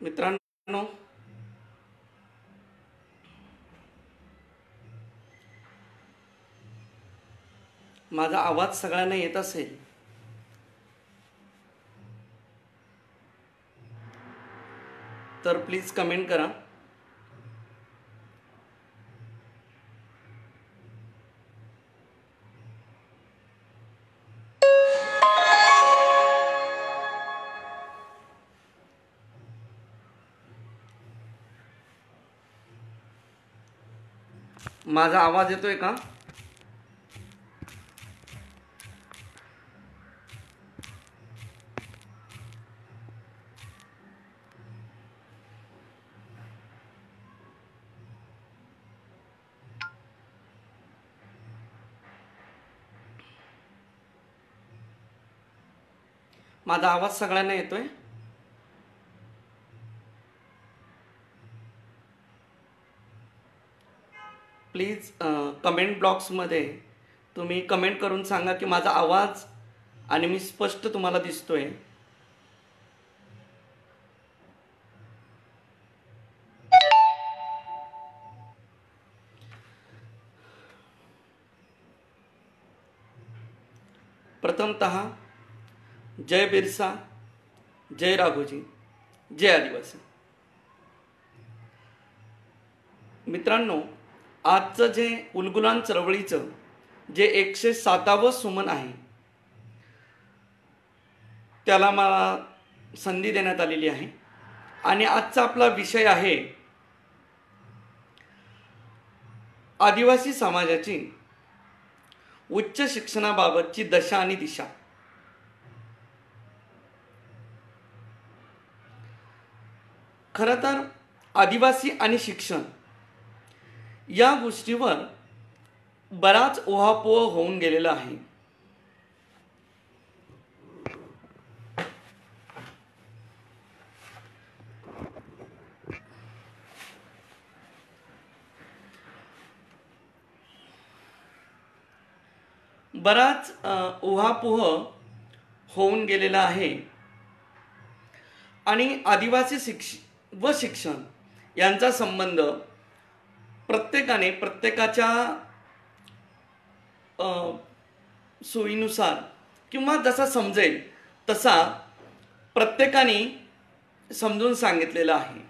मित्रांनो, माझा आवाज सगळ्यांना येत असेल तर प्लीज कमेंट करा। माझा आवाज येतोय का? माझा आवाज सगळ्यांना येतोय? प्लीज कमेंट बॉक्समध्ये तुम्ही कमेंट करून सांगा की माझा आवाज आणि मी स्पष्ट तुम्हाला दिसतोय। प्रथमतः जय बिरसा, जय राघोजी, जय आदिवासी। मित्रांनो, आजचं जे उलगुलान चळवळीचं जे 107वे सुमन आहे त्याला मला संधी देण्यात आलेली आहे आणि आजचा आपला विषय आहे आदिवासी समाजाची उच्च शिक्षणाबाबतची दशा आणि दिशा। खरं तर आदिवासी आणि शिक्षण या गोष्टीवर बराच उहापोह होऊन गेलेला आहे। बराच उहापोह होऊन गेलेला आहे आणि आदिवासी शिक्षण यांचा संबंध प्रत्येकाने प्रत्येकाच्या सोयीनुसार किंवा जसा समजेल तसा प्रत्येकाने समजून सांगितलेला आहे।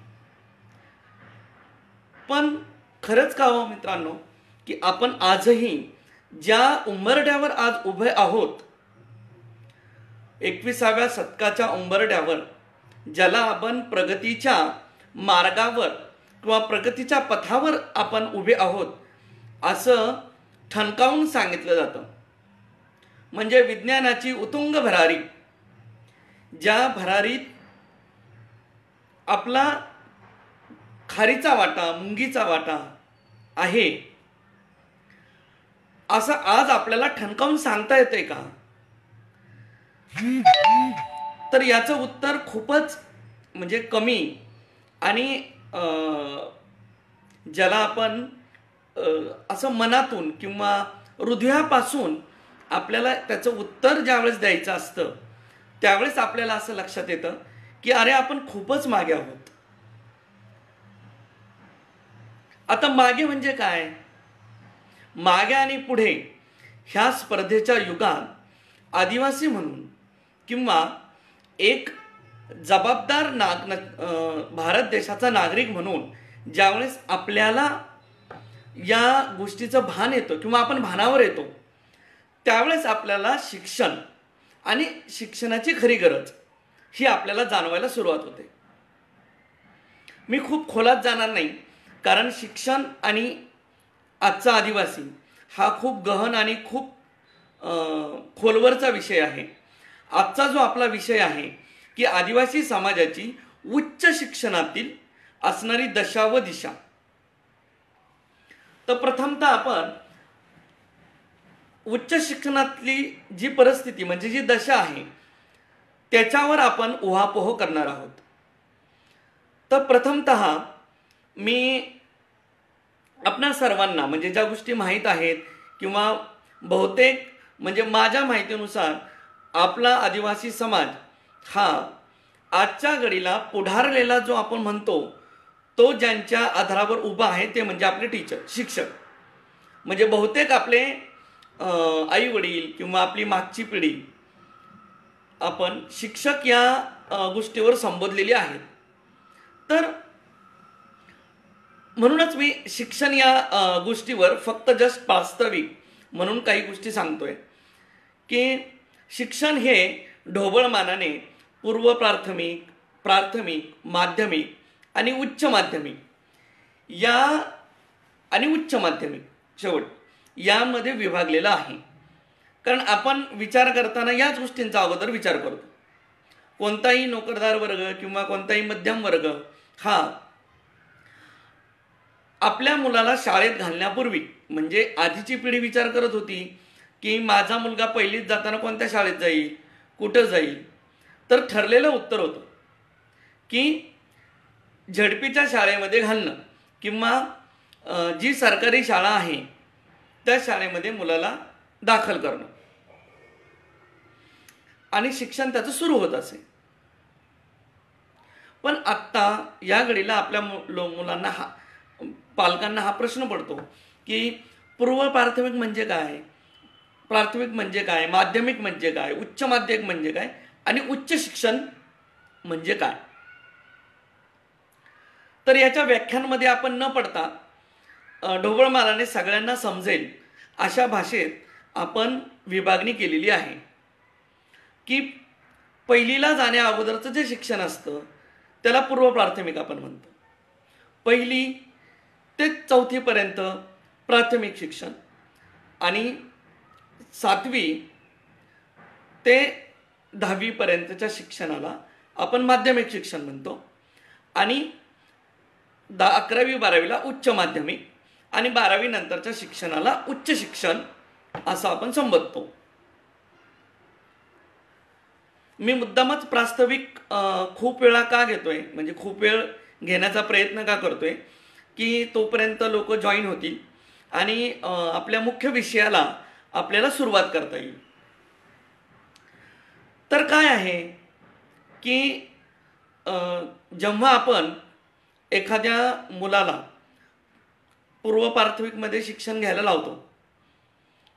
पण खरंच का हो मित्रांनो की आपण आजही ज्या उंबरठ्यावर आज उभे आहोत, 21व्या शतकाच्या उंबरठ्यावर, ज्याला आपण प्रगतीच्या मार्गावर किंवा प्रगतीच्या पथावर आपण उभे आहोत असं ठणकावून सांगितलं जातं। म्हणजे विज्ञानाची उत्तुंग भरारी, ज्या भरारीत आपला खारीचा वाटा, मुंगीचा वाटा आहे, असं आज आपल्याला ठणकावून सांगता येते का? तर याचं उत्तर खूपच म्हणजे कमी आणि ज्याला आपण असं मनातून किंवा हृदयापासून आपल्याला त्याचं उत्तर ज्यावेळेस द्यायचं असतं त्यावेळेस आपल्याला असं लक्षात येतं की अरे आपण खूपच मागे आहोत। आता मागे म्हणजे काय? मागे आणि पुढे ह्या स्पर्धेच्या युगात आदिवासी म्हणून किंवा एक जबाबदार भारत देशाचा नागरिक म्हणून ज्यावेळेस आपल्याला या गोष्टीचं भान येतं किंवा आपण भानावर येतो त्यावेळेस आपल्याला शिक्षण आणि शिक्षणाची खरी गरज ही आपल्याला जाणवायला सुरुवात होते। मी खूप खोलात जाणार नाही कारण शिक्षण आणि आजचा आदिवासी हा खूप गहन आणि खूप खोलवरचा विषय आहे। आजचा जो आपला विषय आहे की आदिवासी समाजाची उच्च शिक्षणातील असणारी दशा व दिशा। तर प्रथमतः आपण उच्च शिक्षणातली जी परिस्थिती म्हणजे जी दशा आहे त्याच्यावर आपण उहापोह करणार आहोत। तर प्रथमतः मी आपणा सर्वांना म्हणजे ज्या गोष्टी माहीत आहेत किंवा बहुतेक म्हणजे माझ्या माहितीनुसार आपला आदिवासी समाज हा आजच्या घडीला पुढारलेला जो आपण म्हणतो तो ज्यांच्या आधारावर उभा आहे ते म्हणजे आपले टीचर, शिक्षक. म्हणजे बहुतेक आपले आई वडील किंवा आपली मागची पिढी आपण शिक्षक या गोष्टीवर संबोधलेली आहेत. तर म्हणूनच मी शिक्षण या गोष्टीवर फक्त जस्ट वास्तविक म्हणून काही गोष्टी सांगतोय की शिक्षण हे ढोबळमानाने पूर्व प्राथमिक, प्राथमिक, माध्यमिक आणि उच्च माध्यमिक या आणि उच्च माध्यमिक शेवट यामध्ये विभागलेलं आहे. कारण आपण विचार करताना याच गोष्टींचा अगोदर विचार करतो. कोणताही नोकरदार वर्ग किंवा कोणताही मध्यम वर्ग हा आपल्या मुलाला शाळेत घालण्यापूर्वी, म्हणजे आधीची पिढी विचार करत होती की माझा मुलगा पहिलीत जाताना कोणत्या शाळेत जाईल, कुठं जाईल, तर ठरलेलं उत्तर होतं की झडपीच्या शाळेमध्ये घालणं किंवा जी सरकारी शाळा आहे त्या शाळेमध्ये मुलाला दाखल करणं आणि शिक्षण त्याचं सुरू होत असे. पण आत्ता या घडीला आपल्या मुलांना पालकांना हा प्रश्न पडतो की पूर्व प्राथमिक म्हणजे काय, प्राथमिक म्हणजे काय, माध्यमिक म्हणजे काय, उच्च माध्यमिक म्हणजे काय आणि उच्च शिक्षण म्हणजे काय. तर याच्या व्याख्यांमध्ये आपण न पडता ढोबळमानाने सगळ्यांना समजेल अशा भाषेत आपण विभागणी केलेली आहे की पहिलीला जाण्या अगोदरचं जे शिक्षण असतं त्याला पूर्व प्राथमिक आपण म्हणतो. पहिली ते चौथीपर्यंत प्राथमिक शिक्षण आणि 7वी ते 10वीपर्यंतच्या शिक्षणाला आपण माध्यमिक शिक्षण म्हणतो आणि 11वी 12वीला उच्च माध्यमिक आणि 12वी नंतरच्या शिक्षणाला उच्च शिक्षण असं आपण संबोधतो. मी मुद्दामच प्रास्ताविक खूप वेळा का घेतोय, म्हणजे खूप वेळ घेण्याचा प्रयत्न का करतोय की तोपर्यंत लोक जॉईन होतील आणि आपल्या मुख्य विषयाला आपल्याला सुरुवात करता येईल. तर काय आहे की जेव्हा आपण एखाद्या मुलाला पूर्व प्राथमिकमध्ये शिक्षण घ्यायला लावतो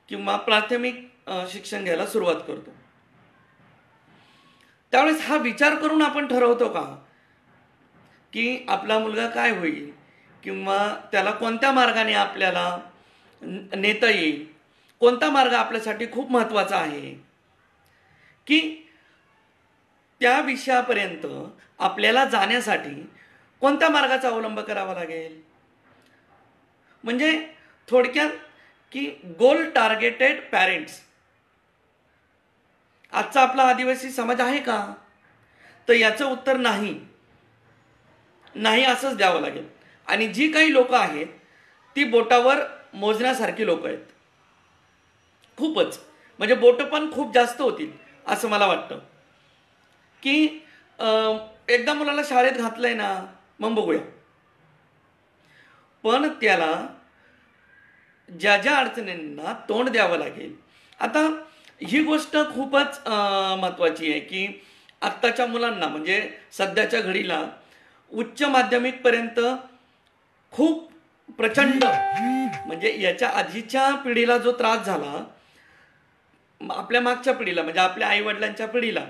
किंवा प्राथमिक शिक्षण घ्यायला सुरुवात करतो त्यावेळेस हा विचार करून आपण ठरवतो का की आपला मुलगा काय होईल किंवा त्याला कोणत्या मार्गाने आपल्याला नेता येईल, कोणता मार्ग आपल्यासाठी खूप महत्त्वाचा आहे की त्या विषयापर्यंत आपल्याला जाण्यासाठी कोणत्या मार्गाचा अवलंब करावा लागेल. म्हणजे थोडक्यात की गोल टार्गेटेड पॅरेंट्स आजचा आपला आदिवासी समाज आहे का, तर याचं उत्तर नाही, नाही असंच द्यावं लागेल. आणि जी काही लोक आहेत ती बोटावर मोजण्यासारखी लोक आहेत, खूपच, म्हणजे बोट पण खूप जास्त होतील असं मला वाटतं की एकदा मुलाला शाळेत घातलंय ना मग बघूया. पण त्याला ज्या ज्या अडचणींना तोंड द्यावं लागेल. आता ही गोष्ट खूपच महत्त्वाची आहे की आत्ताच्या मुलांना, म्हणजे सध्याच्या घडीला उच्च माध्यमिकपर्यंत खूप प्रचंड, म्हणजे याच्या आधीच्या पिढीला जो त्रास झाला, आपल्या मागच्या पिढीला म्हणजे आपल्या आईवडिलांच्या पिढीला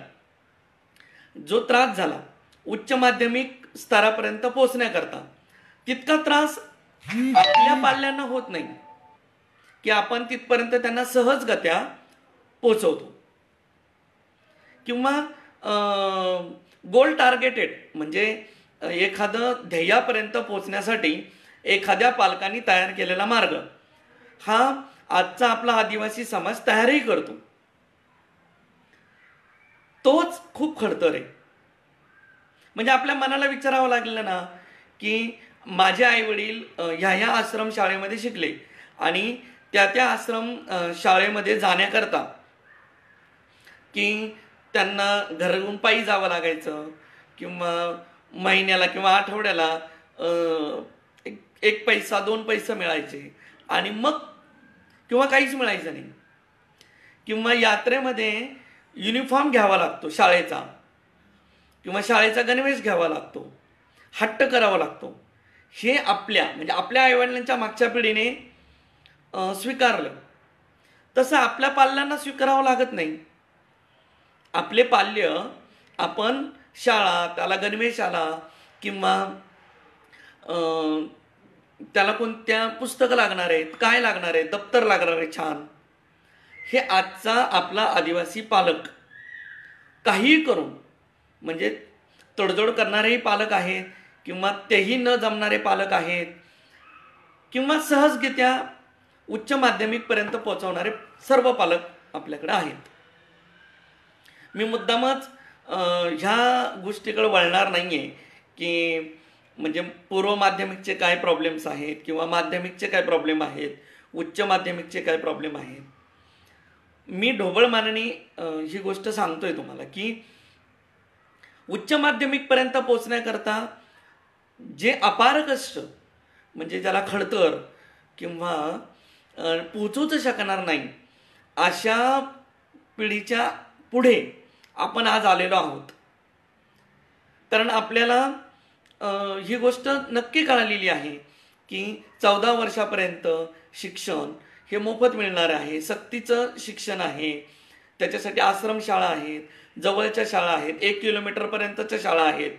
जो त्रास झाला उच्च माध्यमिक स्तरापर्यंत पोहोचण्याकरता, तितका त्रास आपल्या पाल्यांना होत नाही की आपण तिथपर्यंत त्यांना सहजगत्या पोचवतो. किंवा गोल टार्गेटेड म्हणजे एखादं ध्येयापर्यंत पोचण्यासाठी एखाद्या पालकांनी तयार केलेला मार्ग हा आजचा आपला आदिवासी समाज तयारही करतो, तोच खूप खडतर आहे. म्हणजे आपल्या मनाला विचारावं लागलं ना की माझे आई वडील ह्या आश्रम शाळेमध्ये शिकले आणि त्या आश्रम शाळेमध्ये जाण्याकरता की त्यांना घरून पायी जावं लागायचं किंवा महिन्याला किंवा आठवड्याला 1 पैसा 2 पैसे मिळायचे आणि मग किंवा काहीच मिळायचं नाही, किंवा यात्रेमध्ये युनिफॉर्म घ्यावा लागतो शाळेचा किंवा शाळेचा गणवेश घ्यावा लागतो, हट्ट करावा लागतो, हे म्हणजे आपल्या आईवडिलांच्या मागच्या पिढीने स्वीकारलं. तसं आपल्या पाल्यांना स्वीकारावं लागत नाही. आपले पाल्य आपण शाळा, त्याला गणवेश आला किंवा त्याला कोणत्या पुस्तकं लागणार आहेत, काय लागणार आहे, दप्तर लागणार आहे छान, हे आजचा आपला आदिवासी पालक काहीही करून, म्हणजे तडजोड करणारेही पालक आहेत किंवा तेही न जमणारे पालक आहेत किंवा सहजगत्या उच्च माध्यमिकपर्यंत पोहोचवणारे सर्व पालक आपल्याकडे आहेत. मी मुद्दामच ह्या गोष्टीकडे वळणार नाही आहे की म्हणजे पूर्व माध्यमिकचे काय प्रॉब्लेम्स आहेत किंवा माध्यमिकचे काय प्रॉब्लेम आहेत, उच्च माध्यमिकचे काय प्रॉब्लेम आहेत. मी ढोबळमानाने ही गोष्ट सांगतोय तुम्हाला की उच्च माध्यमिकपर्यंत पोचण्याकरता जे अपार कष्ट, म्हणजे ज्याला खडतर किंवा पोचूच शकणार नाही अशा पिढीच्या पुढे आपण आज आलेलो आहोत. कारण आपल्याला ही गोष्ट नक्की कळालेली आहे की 14 वर्षापर्यंत शिक्षण हे मोफत मिळणार आहे, सक्तीचं शिक्षण आहे, त्याच्यासाठी आश्रमशाळा आहेत, जवळच्या शाळा आहेत, 1 किलोमीटरपर्यंतच्या शाळा आहेत.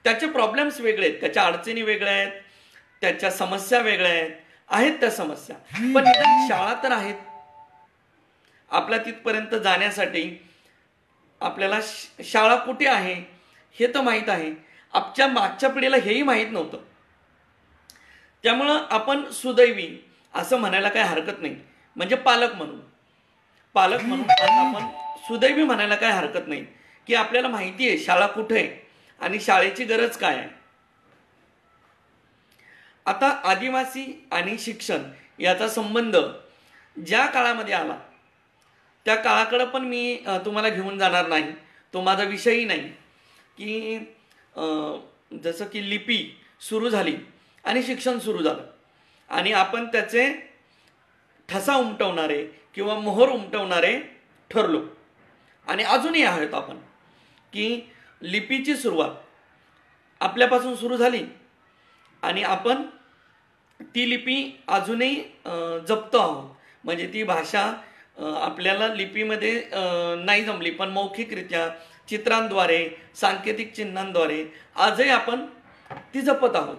त्याचे प्रॉब्लेम्स वेगळे आहेत, त्याच्या अडचणी वेगळ्या आहेत, त्याच्या समस्या वेगळ्या आहेत त्या समस्या, पण निदान शाळा तर आहेत. आपल्या तिथपर्यंत जाण्यासाठी आपल्याला शाळा कुठे आहे हे तर माहीत आहे. आमच्या मागच्या पिढीला हेही माहीत नव्हतं. त्यामुळं आपण सुदैवी असं म्हणायला काही हरकत नाही. म्हणजे पालक म्हणून आज आपण सुदैवी म्हणायला काही हरकत नाही की आपल्याला माहिती आहे शाळा कुठे आहे आणि शाळेची गरज काय आहे. आता आदिवासी आणि शिक्षण याचा संबंध ज्या काळामध्ये आला त्या काळाकडे पण मी तुम्हाला घेऊन जाणार नाही, तो माझा विषयही नाही. की जसं की लिपी सुरू झाली आणि शिक्षण सुरू झालं आणि आपण त्याचे ठसा उमटवणारे किंवा मोहर उमटवणारे ठरलो आणि अजूनही आहोत आपण. की लिपीची सुरुवात आपल्यापासून सुरू झाली आणि आपण ती लिपी अजूनही जपतो आहोत. म्हणजे ती भाषा आपल्याला लिपीमध्ये नाही जमली पण मौखिकरित्या चित्रांद्वारे, सांकेतिक चिन्हांद्वारे आजही आपण ती जपत आहोत.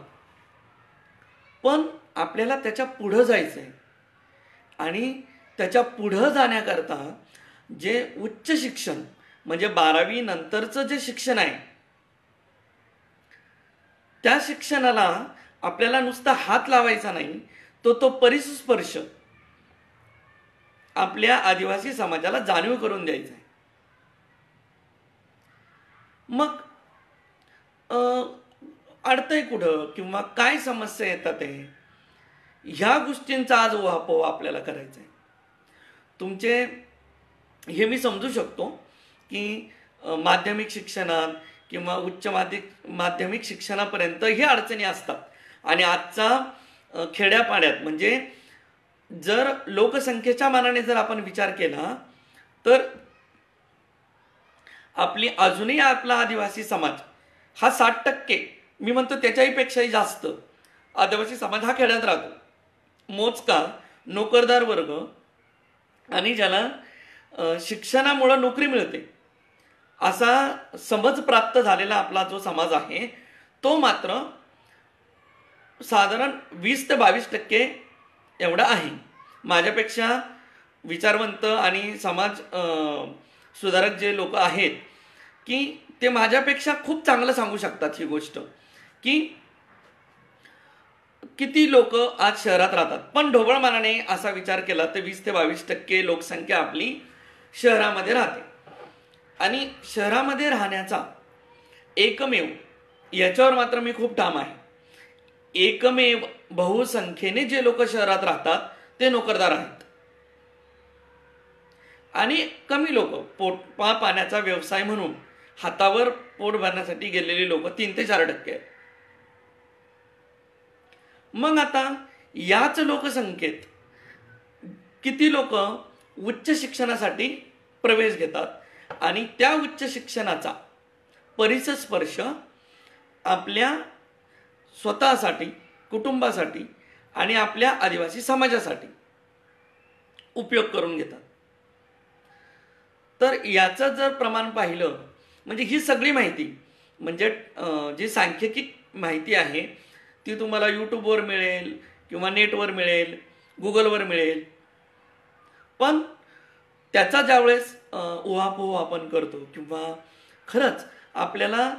पण आपल्याला त्याच्या पुढं जायचं आहे आणि त्याच्या पुढं जाण्याकरता जे उच्च शिक्षण म्हणजे 12वी नंतरचं जे शिक्षण आहे त्या शिक्षणाला आपल्याला नुसता हात लावायचा नाही, तो परिस्पर्श आपल्या आदिवासी समाजाला जाणीव करून द्यायचा आहे. मग अडतंय कुठं किंवा काय समस्या येतात आहे ह्या गोष्टींचा आज उहापोह आपल्याला करायचा आहे. तुमचे हे मी समजू शकतो की माध्यमिक शिक्षणात किंवा उच्च माध्यमिक शिक्षणापर्यंत हे अडचणी असतात आणि आजचा खेड्यापाड्यात म्हणजे जर लोकसंख्येच्या मानाने जर आपण विचार केला तर अजूनही आपला आदिवासी समाज हा 60%, मी म्हणतो त्याच्याही पेक्षाही जास्त आदिवासी समाज हा खेड्यात राहतो. मोजका नोकरदार वर्ग आणि ज्याला शिक्षणामुळे नोकरी मिळते असा समज प्राप्त झालेला आपला जो समाज आहे तो मात्र साधारण 20 ते 22% एवढा आहे. माझ्यापेक्षा विचारवंत आणि समाज सुधारक जे लोक आहेत की ते माझ्यापेक्षा खूप चांगलं सांगू शकतात ही गोष्ट की किती लोक आज शहरात राहतात. पण ढोबळमानाने असा विचार केला तर 20 ते 22% लोकसंख्या आपली शहरामध्ये राहते आणि शहरामध्ये राहण्याचा एकमेव, याच्यावर मात्र मी खूप ठाम आहे, एकमेव बहुसंख्येने जे लोक शहरात राहतात ते नोकरदार आहेत आणि कमी लोक पाण्याचा व्यवसाय म्हणून हातावर पोट भरण्यासाठी गेलेली लोक 3 ते 4% आहेत. मग आता याच लोकसंख्येत किती लोक उच्च शिक्षणासाठी प्रवेश घेतात आणि त्या उच्च शिक्षणाचा परिसस्पर्श आपल्या स्वतःसाठी, कुटुंबासाठी आणि आपल्या आदिवासी समाजासाठी उपयोग करून घेतात. तर याचं जर प्रमाण पाहिलं म्हणजे ही सगळी माहिती म्हणजे जी सांख्यिकी माहिती आहे ती तुम्हाला यूट्यूबवर मिळेल किंवा नेटवर मिळेल, गुगलवर मिळेल. पण त्याचा ज्यावेळेस उहापोह आपण करतो किंवा खरंच आपल्याला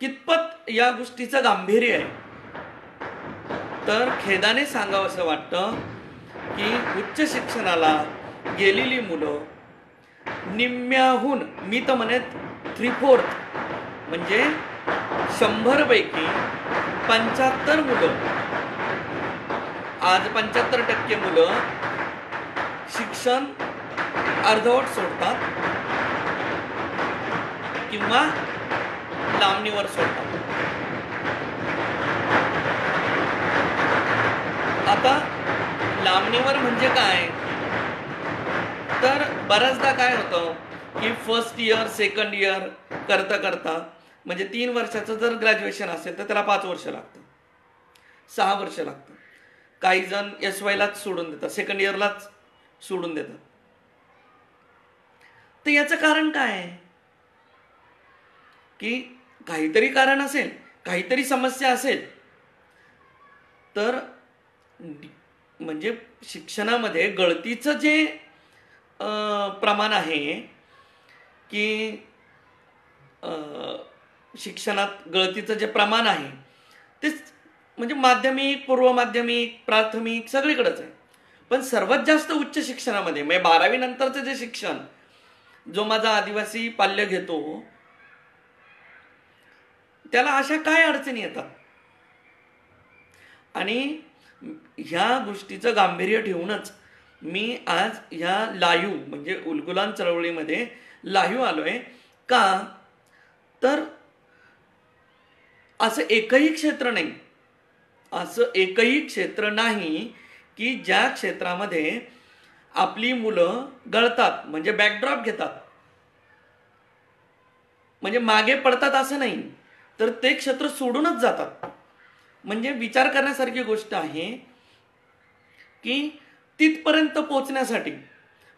कितपत या गोष्टीचं गांभीर्य आहे, तर खेदाने सांगावं असं वाटतं की उच्च शिक्षणाला गेलेली मुलं निम्म्याहून, मी तर म्हणत 3/4 म्हणजे 100 पैकी 75 मुलं, आज 75% मुलं शिक्षण अर्धवट सोडतात किंवा लांबणीवर सोडतात. आता लांबणीवर म्हणजे काय, तर बऱ्याचदा काय होतं की फर्स्ट इयर सेकंड इयर करता करता म्हणजे 3 वर्षाचं जर ग्रॅज्युएशन असेल तर त्याला 5 वर्ष लागतं, 6 वर्ष लागतं. काही जण SYलाच सोडून देतात, सेकंड इयरलाच सोडून देतात. तर याचं कारण काय आहे की काहीतरी कारण असेल, काहीतरी समस्या असेल. तर म्हणजे शिक्षणामध्ये गळतीचं जे प्रमाण आहे की शिक्षणात गळतीचं जे प्रमाण आहे ते म्हणजे माध्यमिक, पूर्व माध्यमिक, प्राथमिक सगळीकडेच आहे. पण सर्वात जास्त उच्च शिक्षणामध्ये म्हणजे 12वी नंतरचं जे शिक्षण जो माझा आदिवासी पाल्य घेतो त्याला अशा काय अडचणी येतात. आणि ह्या गोष्टीचं गांभीर्य ठेवूनच मी आज ह्या लाईव्ह म्हणजे उलगुलान चळवळीमध्ये लाईव्ह आलोय. का तर असं एकही क्षेत्र नाही, असं एकही क्षेत्र नाही की ज्या क्षेत्रामध्ये आपली मुलं गळतात म्हणजे बॅकड्रॉप घेतात म्हणजे मागे पडतात असं नाही, तर ते क्षेत्र सोडूनच जातात. म्हणजे विचार करण्यासारखी गोष्ट आहे की तिथपर्यंत पोहोचण्यासाठी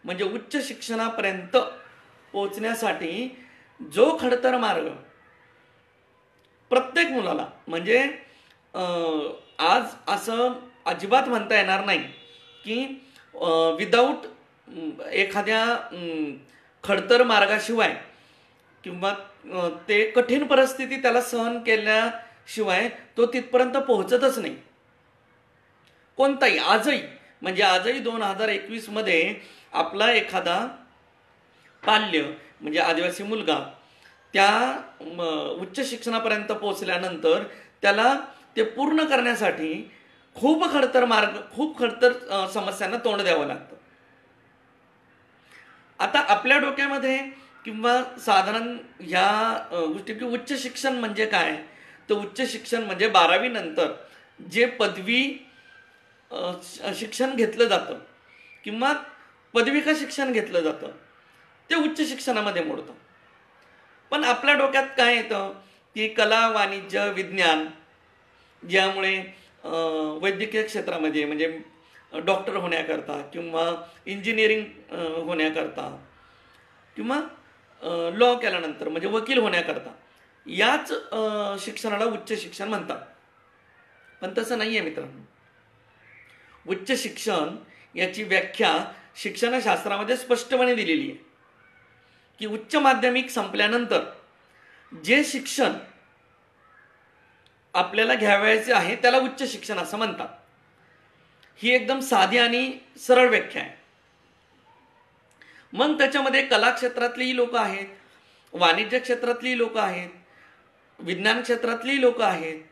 म्हणजे उच्च शिक्षणापर्यंत पोहोचण्यासाठी जो खडतर मार्ग प्रत्येक मुलाला म्हणजे आज असं अजिबात म्हणता येणार नाही की विदाऊट एखाद्या खडतर मार्गाशिवाय किंवा ते कठीण परिस्थिती त्याला सहन केल्याशिवाय तो तिथपर्यंत पोहोचतच नाही कोणताही. आजही म्हणजे आजही 2021 मध्ये आपला एखादा पाल्य म्हणजे आदिवासी मुलगा त्या उच्च शिक्षणापर्यंत पोहोचल्यानंतर त्याला ते पूर्ण करण्यासाठी खूप खडतर समस्यांना तोंड द्यावं लागतं. आता आपल्या डोक्यामध्ये किंवा साधारण ह्या गोष्टी की उच्च शिक्षण म्हणजे काय, तर उच्च शिक्षण म्हणजे 12वी नंतर जे पदवी शिक्षण घेतलं जातं किंवा पदविका शिक्षण घेतलं जातं ते उच्च शिक्षणामध्ये मोडतं. पण आपल्या डोक्यात काय येतं की कला, वाणिज्य, विज्ञान ज्यामुळे वैद्यकीय क्षेत्रामध्ये म्हणजे डॉक्टर होण्याकरता किंवा इंजिनिअरिंग होण्याकरता किंवा लॉ केल्यानंतर म्हणजे वकील होण्याकरता याच शिक्षणाला उच्च शिक्षण म्हणतात. पण तसं नाही आहे मित्रांनो. उच्च शिक्षण याची व्याख्या शिक्षणशास्त्रामध्ये स्पष्टपणे दिलेली आहे की उच्च माध्यमिक संपल्यानंतर जे शिक्षण आपल्याला घ्यावयाचे आहे त्याला उच्च शिक्षण असं म्हणतात. ही एकदम साधी आणि सरळ व्याख्या आहे. मग त्याच्यामध्ये कला क्षेत्रातलीही लोक आहेत, वाणिज्य क्षेत्रातली लोक आहेत, विज्ञान क्षेत्रातली लोक आहेत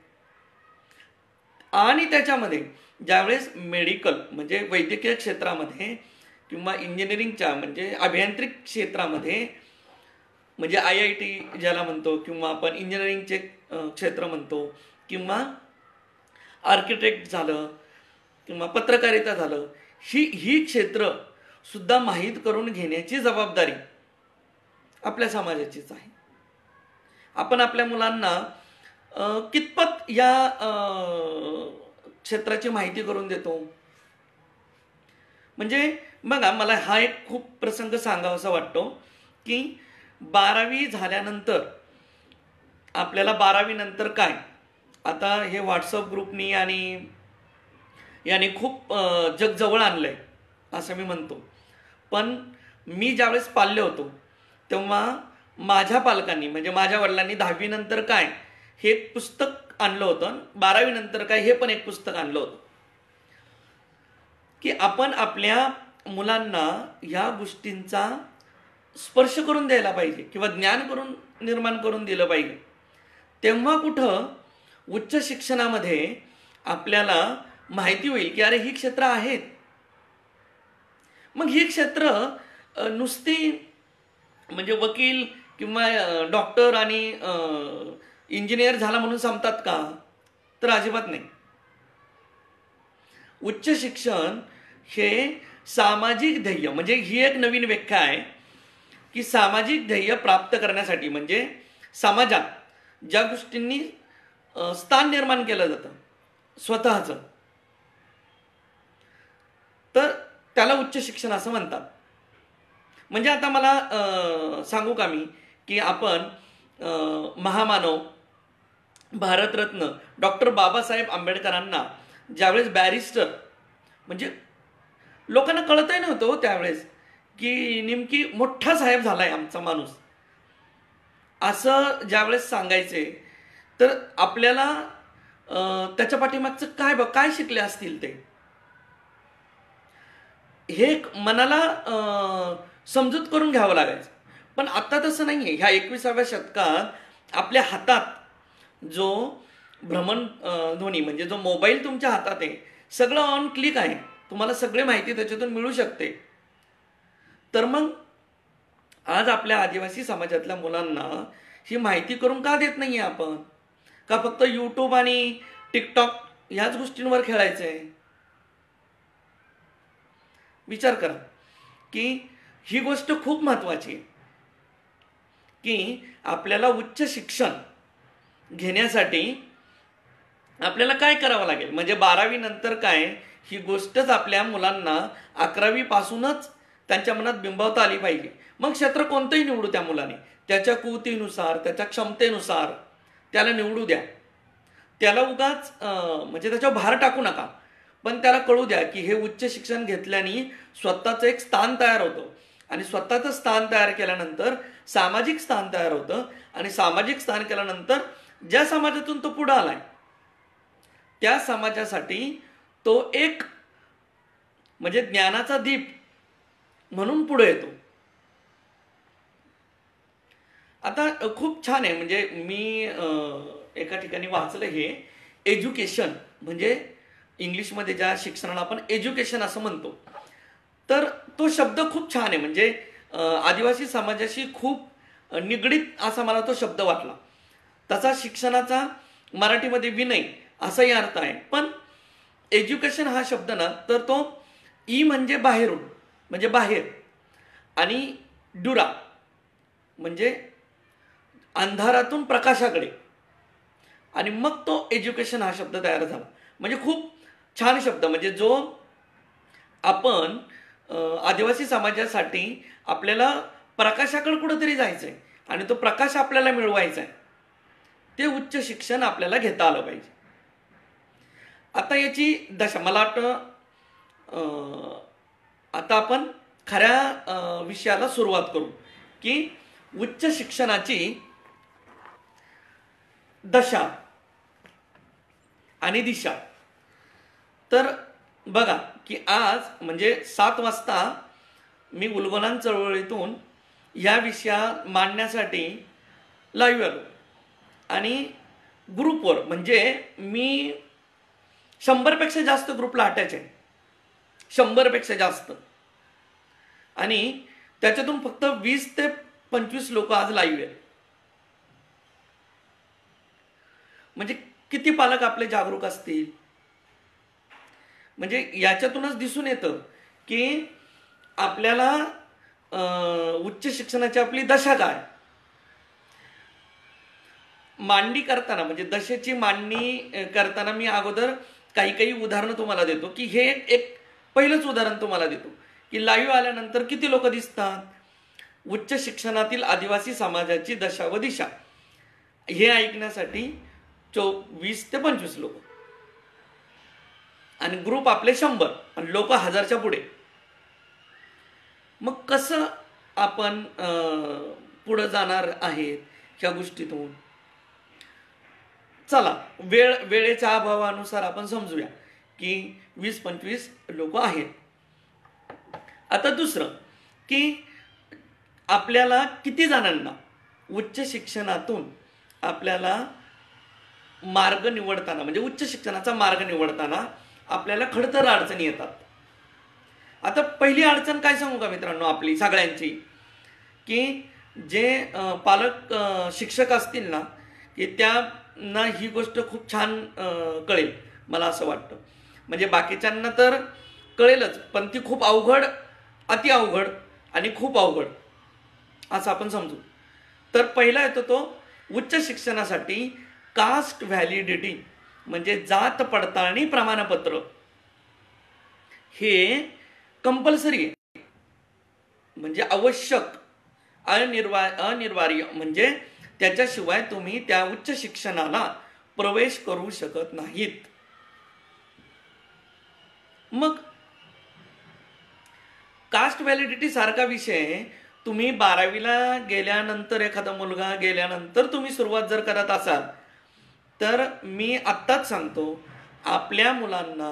आणि त्याच्यामध्ये ज्यावेळेस मेडिकल म्हणजे वैद्यकीय क्षेत्रामध्ये किंवा इंजिनिअरिंगच्या म्हणजे अभियांत्रिक क्षेत्रामध्ये म्हणजे IIT ज्याला म्हणतो किंवा आपण इंजिनिअरिंगचे क्षेत्र म्हणतो किंवा आर्किटेक्ट झालं किंवा पत्रकारिता झालं, ही क्षेत्र सुद्धा माहीत करून घेण्याची जबाबदारी आपल्या समाजाचीच आहे. आपण आपल्या मुलांना कितपत या क्षेत्राची माहिती करून देतो. म्हणजे बघा, मला हा एक खूप प्रसंग सांगावासा वाटतो की 12वी झाल्यानंतर आपल्याला 12वी नंतर काय, आता हे व्हॉट्सअप ग्रुपनी आणि याने खूप जग जवळ आणलंय असं मी म्हणतो. पण मी ज्यावेळेस पाल्य होतो तेव्हा माझ्या पालकांनी म्हणजे माझ्या वडिलांनी 10वी नंतर काय हे एक पुस्तक आणलं होतं, 12वी नंतर काय हे पण एक पुस्तक आणलं होतं की आपण आपल्या मुलांना ह्या गोष्टींचा स्पर्श करून द्यायला पाहिजे किंवा ज्ञान करून निर्माण करून दिलं पाहिजे. तेव्हा कुठं उच्च शिक्षणामध्ये आपल्याला माहिती होईल की अरे ही क्षेत्र आहेत. मग ही क्षेत्र नुसती म्हणजे वकील किंवा डॉक्टर आणि इंजिनियर झाला म्हणून संपतात का, तर अजिबात नाही. उच्च शिक्षण हे सामाजिक ध्येय, म्हणजे ही एक नवीन व्याख्या आहे की सामाजिक ध्येय प्राप्त करण्यासाठी, म्हणजे समाजात ज्या गोष्टींनी स्थान निर्माण केलं जातं स्वतःचं, तर त्याला उच्च शिक्षण असं म्हणतात. म्हणजे आता मला सांगू का मी की आपण महामानव भारतरत्न डॉक्टर बाबासाहेब आंबेडकरांना ज्यावेळेस बॅरिस्टर, म्हणजे लोकांना कळतही नव्हतं त्यावेळेस की नेमकी मोठा साहेब झालाय आमचा माणूस, असं ज्यावेळेस सांगायचे, तर आपल्याला त्याच्या पाठीमागचं काय शिकले असतील ते, हे मनाला समजूत करून घ्यावं लागायचं. पण आता तसं नाही आहे. ह्या 21व्या शतकात आपल्या हातात जो भ्रमणध्वनी म्हणजे जो मोबाईल तुमच्या हातात आहे, सगळं ऑन क्लिक आहे, तुम्हाला सगळी माहिती त्याच्यातून मिळू शकते. तर मग आज आपल्या आदिवासी समाजातल्या मुलांना ही माहिती करून का देत नाहीये आपण? का फक्त यूट्यूब आणि टिकटॉक ह्याच गोष्टींवर खेळायचं आहे? विचार करा की ही गोष्ट खूप महत्त्वाची आहे की आपल्याला उच्च शिक्षण घेण्यासाठी आपल्याला काय करावं लागेल. म्हणजे 12वी नंतर काय, ही गोष्टच आपल्या मुलांना 11वी पासूनच त्यांच्या मनात बिंबवता आली पाहिजे. मग क्षेत्र कोणतंही निवडू त्या मुलाने, त्याच्या कुवतीनुसार त्याच्या क्षमतेनुसार त्याला निवडू द्या. त्याला उगाच म्हणजे त्याच्यावर भार टाकू नका, पण त्याला कळू द्या की हे उच्च शिक्षण घेतल्याने स्वतःचं एक स्थान तयार होतं, आणि स्वतःचं स्थान तयार केल्यानंतर सामाजिक स्थान तयार होतं, आणि सामाजिक स्थान केल्यानंतर ज्या समाजातून तो पुढे आलाय त्या समाजासाठी तो एक म्हणजे ज्ञानाचा दीप म्हणून पुढे येतो. आता खूप छान आहे, म्हणजे मी एका ठिकाणी वाचलं, हे एज्युकेशन म्हणजे इंग्लिशमध्ये ज्या शिक्षणाला आपण एज्युकेशन असं म्हणतो, तर तो शब्द खूप छान आहे. म्हणजे आदिवासी समाजाशी खूप निगडीत असा मला तो शब्द वाटला. त्याचा शिक्षणाचा मराठीमध्ये विनय असाही अर्थ आहे. पण एज्युकेशन हा शब्द ना, तर तो ई म्हणजे बाहेरून, म्हणजे बाहेर, आणि डुरा म्हणजे अंधारातून प्रकाशाकडे, आणि मग तो एज्युकेशन हा शब्द तयार झाला. म्हणजे खूप छान शब्द, म्हणजे जो आपण आदिवासी समाजासाठी आपल्याला प्रकाशाकडे कुठंतरी जायचं आहे आणि तो प्रकाश आपल्याला मिळवायचा आहे, ते उच्च शिक्षण आपल्याला घेता आलं पाहिजे. आता याची दशा मला वाटतं आता आपण खऱ्या विषयाला सुरुवात करू की उच्च शिक्षणाची दशा आणि दिशा. तर बघा की आज म्हणजे 7 वाजता मी उल्गोलान चळवळीतून या विषया मांडण्यासाठी लाईव्ह आलो, आणि ग्रुपवर म्हणजे मी 100पेक्षा जास्त ग्रुपला अटॅच आहे, 100पेक्षा जास्त, आणि त्याच्यातून फक्त 20 ते 25 लोक आज लाईव्ह आहेत. म्हणजे किती पालक आपले जागरूक असतील. म्हणजे याच्यातूनच दिसून येतं की आपल्याला उच्च शिक्षणाची आपली दशा काय. मांडणी करताना म्हणजे दशेची मांडणी करताना मी अगोदर काही काही उदाहरणं तुम्हाला देतो, की हे एक पहिलंच उदाहरण तुम्हाला देतो की लाईव्ह आल्यानंतर किती लोक दिसतात. उच्च शिक्षणातील आदिवासी समाजाची दशा व दिशा हे ऐकण्यासाठी 20 ते 25 लोक आणि ग्रुप आपले 100 आणि लोक 1000च्या पुढे. मग कसं आपण पुढे जाणार आहेत ह्या गोष्टीतून. चला वेळेच्या अभावानुसार आपण समजूया की 20-25 लोक आहेत. आता दुसरं की आपल्याला किती जणांना उच्च शिक्षणातून आपल्याला मार्ग निवडताना म्हणजे उच्च शिक्षणाचा मार्ग निवडताना आपल्याला खडतर अडचणी येतात. आता पहिली अडचण काय सांगू का मित्रांनो आपली सगळ्यांची, की जे पालक शिक्षक असतील ना की त्यांना ही गोष्ट खूप छान कळेल मला असं वाटतं. म्हणजे बाकीच्यांना तर कळेलच पण ती खूप अवघड, अति अवघड आणि खूप अवघड असं आपण समजू. तर पहिला येतो तो उच्च शिक्षणासाठी कास्ट व्हॅलिडिटी म्हणजे जात पडताळणी प्रमाणपत्र हे कंपल्सरी आहे, म्हणजे आवश्यक, अनिवार्य, म्हणजे त्याच्याशिवाय तुम्ही त्या उच्च शिक्षणाला प्रवेश करू शकत नाहीत. मग कास्ट व्हॅलिडिटी सारखा विषय तुम्ही 12वीला गेल्यानंतर, एखादा मुलगा गेल्यानंतर तुम्ही सुरुवात जर करत असाल तर मी आत्ताच सांगतो, आपल्या मुलांना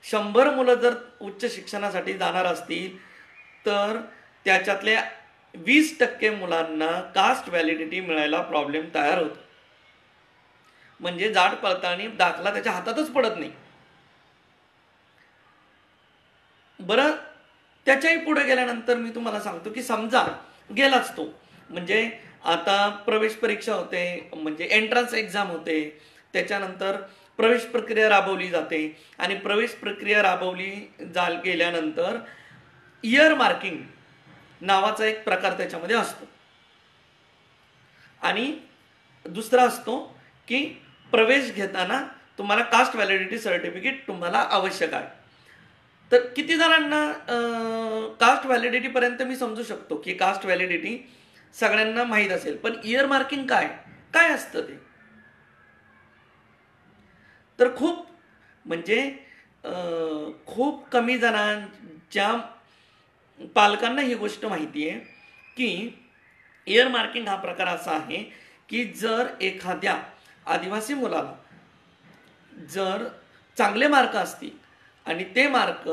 100 मुलं जर उच्च शिक्षणासाठी जाणार असतील तर त्याच्यातल्या 20% मुलांना कास्ट व्हॅलिडिटी मिळायला प्रॉब्लेम तयार होतो. म्हणजे जात पडताळणी दाखला त्याच्या हातातच पडत नाही. बरं, त्याच्याही पुढे गेल्यानंतर मी तुम्हाला सांगतो की समजा गेलाच तो, म्हणजे आता प्रवेश परीक्षा होते, म्हणजे एंट्रन्स एक्झाम होते, त्याच्यानंतर प्रवेश प्रक्रिया राबवली जाते आणि प्रवेश प्रक्रिया राबवली गेल्यानंतर इयर मार्किंग नावाचा एक प्रकार त्याच्यामध्ये असतो आणि दुसरा असतो की प्रवेश घेताना तुम्हाला कास्ट व्हॅलिडिटी सर्टिफिकेट तुम्हाला आवश्यक आहे. तर किती जणांना कास्ट व्हॅलिडिटी पर्यंत मी समजू शकतो की कास्ट व्हॅलिडिटी सगळ्यांना माहीत असेल, पण इयर मार्किंग काय असतं ते. तर खूप म्हणजे खूप कमी जणांच्या पालकांना ही गोष्ट माहिती आहे की इयर मार्किंग हा प्रकार असा आहे की जर एखाद्या आदिवासी मुलाला जर चांगले मार्क असतील आणि ते मार्क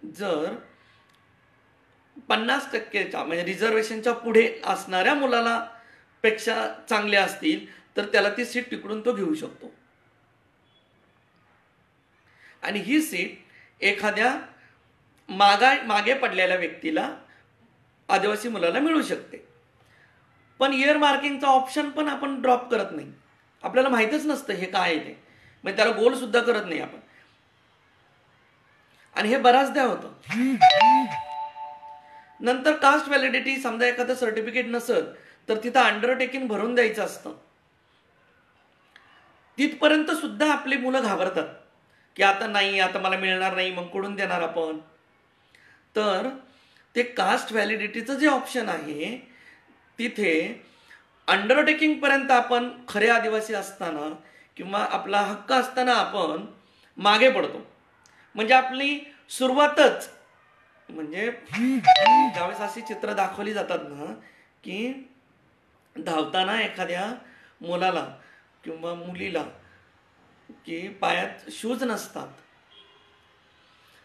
जर 50%च्या म्हणजे रिझर्वेशनच्या पुढे असणाऱ्या मुलाला पेक्षा चांगले असतील तर त्याला ती सीट तिकडून तो घेऊ शकतो आणि ही सीट एखाद्या मागे पडलेल्या व्यक्तीला, आदिवासी मुलाला मिळू शकते. पण इयर मार्किंगचा ऑप्शन पण आपण ड्रॉप करत नाही, आपल्याला माहीतच नसतं हे काय आहे ते, म्हणजे त्याला गोल सुद्धा करत नाही आपण. आणि हे बऱ्याचदा होतं. नंतर कास्ट व्हॅलिडिटी समजा एखादं सर्टिफिकेट नसत तर तिथं अंडरटेकिंग भरून द्यायचं असतं. तिथपर्यंत सुद्धा आपली मुलं घाबरतात की आता नाही, आता मला मिळणार नाही, मग कुठून देणार आपण. तर ते कास्ट व्हॅलिडिटीचं जे ऑप्शन आहे तिथे अंडरटेकिंग पर्यंत आपण खरे आदिवासी असताना किंवा आपला हक्क असताना आपण मागे पडतो. म्हणजे आपली सुरुवातच, म्हणजे ज्यावेळेस अशी चित्र दाखवली जातात ना की धावताना एखाद्या मुलाला किंवा मुलीला की पायात शूज नसतात,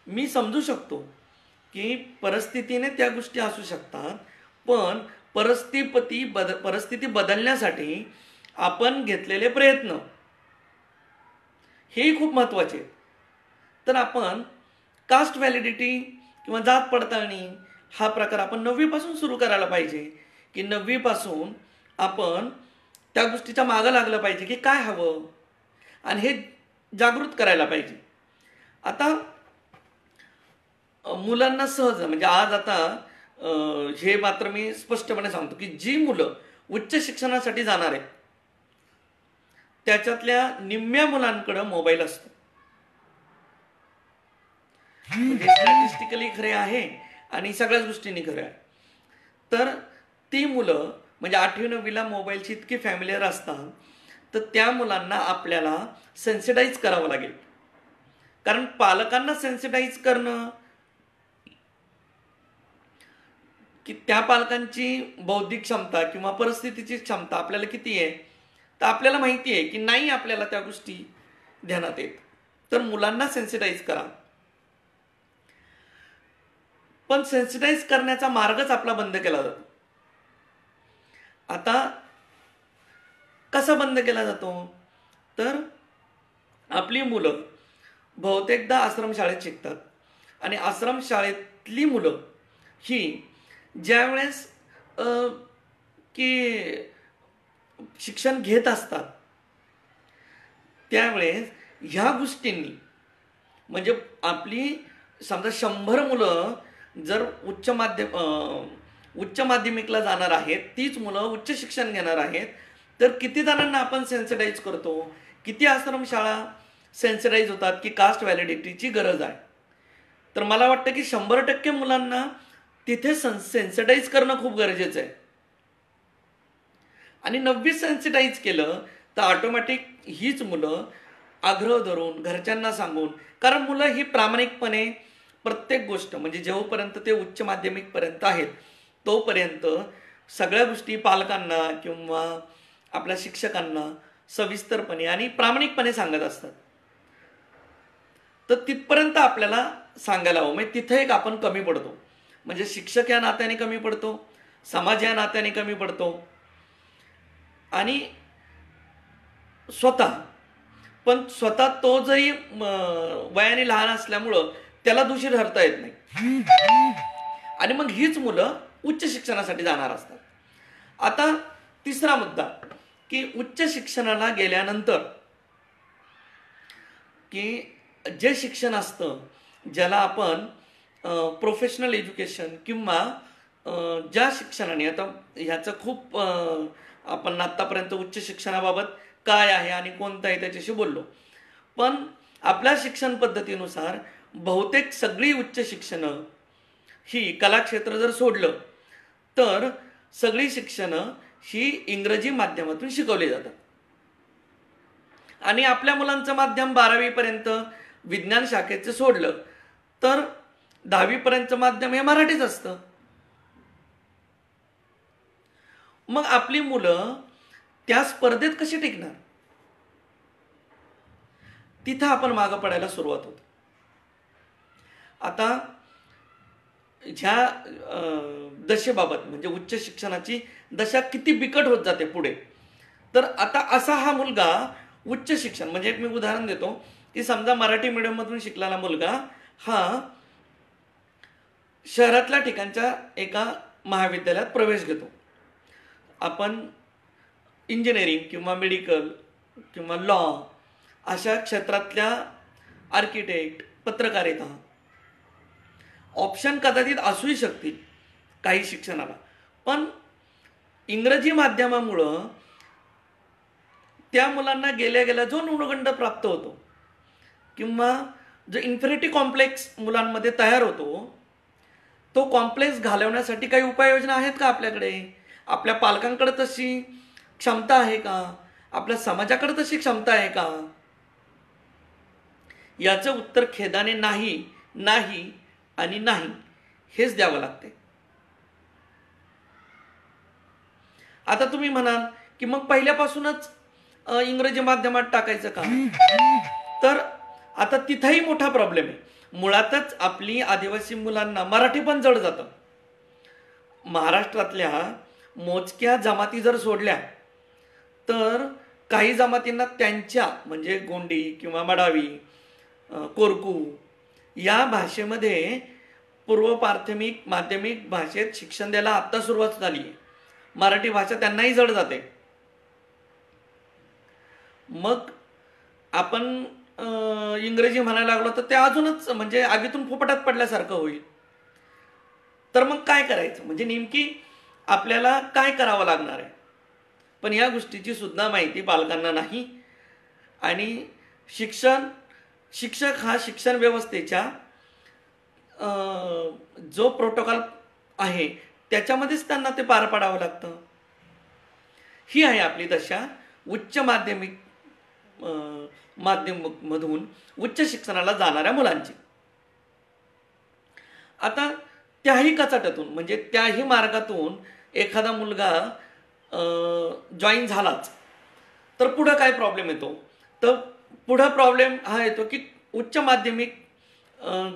मी समजू शकतो की परिस्थितीने त्या गोष्टी असू शकतात, पण परिस्थिती बदलण्यासाठी आपण घेतलेले प्रयत्न हे खूप महत्त्वाचे. तर आपण कास्ट व्हॅलिडिटी किंवा जात पडताळणी हा प्रकार आपण 9वी पासून सुरू करायला पाहिजे की 9वी पासून आपण त्या गोष्टीच्या मागं लागलं पाहिजे की काय हवं आणि हे जागृत करायला पाहिजे. आता मुलांना सहज, म्हणजे आज आता हे मात्र मी स्पष्टपणे सांगतो की जी मुलं उच्च शिक्षणासाठी जाणार आहेत त्याच्यातल्या निम्म्या मुलांकडे मोबाईल असतो. म्हणजे स्टॅटिस्टिकली खरे आहे आणि सगळ्याच गोष्टींनी खरं आहे. तर ती मुलं म्हणजे 8वी-9वीला मोबाईलची इतकी फॅमिलियर असतात, तर त्या मुलांना आपल्याला सेन्सिटाईज करावं लागेल. कारण पालकांना सेन्सिटाईज करणं की त्या पालकांची बौद्धिक क्षमता किंवा परिस्थितीची क्षमता आपल्याला किती आहे, तर आपल्याला माहिती आहे की नाही आपल्याला त्या गोष्टी ध्यानात येत. तर मुलांना सेन्सिटाईज करा. पण सेन्सिटाईज करण्याचा मार्गच आपला बंद केला जातो. आता कसा बंद केला जातो, तर आपली मुलं बहुतेकदा आश्रमशाळेत शिकतात आणि आश्रमशाळेतली मुलं ही ज्यावेळेस की शिक्षण घेत असतात त्यावेळेस ह्या गोष्टींनी म्हणजे आपली समजा 100 मुलं जर उच्च माध्यमिकला जाणार आहेत, तीच मुलं उच्च शिक्षण घेणार आहेत, तर किती जणांना आपण सेन्सिटाईज करतो, किती आश्रमशाळा सेन्सिटाईज होतात की कास्ट व्हॅलिडिटीची गरज आहे. तर मला वाटतं की 100% मुलांना तिथे सेन्सिटाईज करणं खूप गरजेचं आहे. आणि 90 सेन्सिटाईज केलं तर ऑटोमॅटिक हीच मुलं आग्रह धरून घरच्यांना सांगून, कारण मुलं ही प्रामाणिकपणे प्रत्येक गोष्ट म्हणजे जेव्हापर्यंत ते उच्च माध्यमिकपर्यंत आहेत तोपर्यंत सगळ्या गोष्टी पालकांना किंवा आपल्या शिक्षकांना सविस्तरपणे आणि प्रामाणिकपणे सांगत असतात. तर तिथपर्यंत आपल्याला सांगायला हवं. म्हणजे तिथे एक आपण कमी पडतो. म्हणजे शिक्षक या नात्याने कमी पडतो, समाज या नात्याने कमी पडतो आणि स्वतः तो जरी वयाने लहान असल्यामुळं त्याला दोषी ठरता येत नाही आणि मग हीच मुलं उच्च शिक्षणासाठी जाणार असतात. आता तिसरा मुद्दा की उच्च शिक्षणाला गेल्यानंतर की जे शिक्षण असतं ज्याला आपण प्रोफेशनल एज्युकेशन किंवा ज्या शिक्षणाने आता ह्याचं खूप आपण आत्तापर्यंत उच्च शिक्षणाबाबत काय आहे आणि कोणतं आहे त्याच्याशी बोललो, पण आपल्या शिक्षण पद्धतीनुसार बहुतेक सगळी उच्च शिक्षणं ही कलाक्षेत्र जर सोडलं तर सगळी शिक्षणं ही इंग्रजी माध्यमातून शिकवली जातात. आणि आपल्या मुलांचं माध्यम 12वीपर्यंत विज्ञान शाखेचं सोडलं तर 10वीपर्यंतचं माध्यम हे मराठीच असतं. मग आपली मुलं त्या स्पर्धेत कशी टिकणार, तिथं आपण मागं पडायला सुरुवात होतो. आता ह्या दशेबाबत म्हणजे उच्च शिक्षणाची दशा किती बिकट होत जाते पुढे. तर आता असा हा मुलगा उच्च शिक्षण म्हणजे एक मी उदाहरण देतो की समजा मराठी मीडियममधून शिकलेला मुलगा हा शहरातल्या ठिकाणच्या एका महाविद्यालयात प्रवेश घेतो. आपण इंजिनिअरिंग किंवा मेडिकल किंवा लॉ अशा क्षेत्रातल्या आर्किटेक्ट, पत्रकारिता ऑप्शन कदाचित असूही शकतील काही शिक्षणाला, पण इंग्रजी माध्यमामुळं त्या मुलांना गेल्या गेल्या जो न्यूनगंड प्राप्त होतो किंवा जो इन्फिनिटी कॉम्प्लेक्स मुलांमध्ये तयार होतो, तो कॉम्प्लेक्स घालवण्यासाठी काही उपाययोजना आहेत का आपल्याकडे? आपल्या पालकांकडे तशी क्षमता आहे का? आपल्या समाजाकडे तशी क्षमता आहे का? याचं उत्तर खेदाने नाही, नाही आणि नाही हेच द्यावं लागते. आता तुम्ही म्हणाल की मग पहिल्यापासूनच इंग्रजी माध्यमात टाकायचं का? तर आता तिथंही मोठा प्रॉब्लेम आहे. मुळातच आपली आदिवासी मुलांना मराठी पण जड जातं. महाराष्ट्रातल्या मोजक्या जमाती जर सोडल्या तर काही जमातींना त्यांच्या म्हणजे गोंडी किंवा मडावी, कोरकू या भाषेमध्ये पूर्व प्राथमिक माध्यमिक भाषेत शिक्षण द्यायला आत्ता सुरुवात झाली आहे. मराठी भाषा त्यांनाही जड जाते. मग आपण इंग्रजी म्हणायला लागलो तर ते अजूनच म्हणजे आगीतून फुफटात पडल्यासारखं होईल. तर मग काय करायचं, म्हणजे नेमकी आपल्याला काय करावं लागणार आहे? पण या गोष्टीची सुद्धा माहिती पालकांना नाही आणि शिक्षक हा शिक्षण व्यवस्थेच्या जो प्रोटोकॉल आहे त्याच्यामध्येच त्यांना ते पार पाडावं लागतं. ही आहे आपली दशा उच्च माध्यममधून उच्च शिक्षणाला जाणाऱ्या मुलांची. आता त्याही कचाट्यातून म्हणजे त्याही मार्गातून एखादा मुलगा जॉईन झालाच तर पुढं काय प्रॉब्लेम येतो, तर पुढं प्रॉब्लेम हा येतो की उच्च माध्यमिक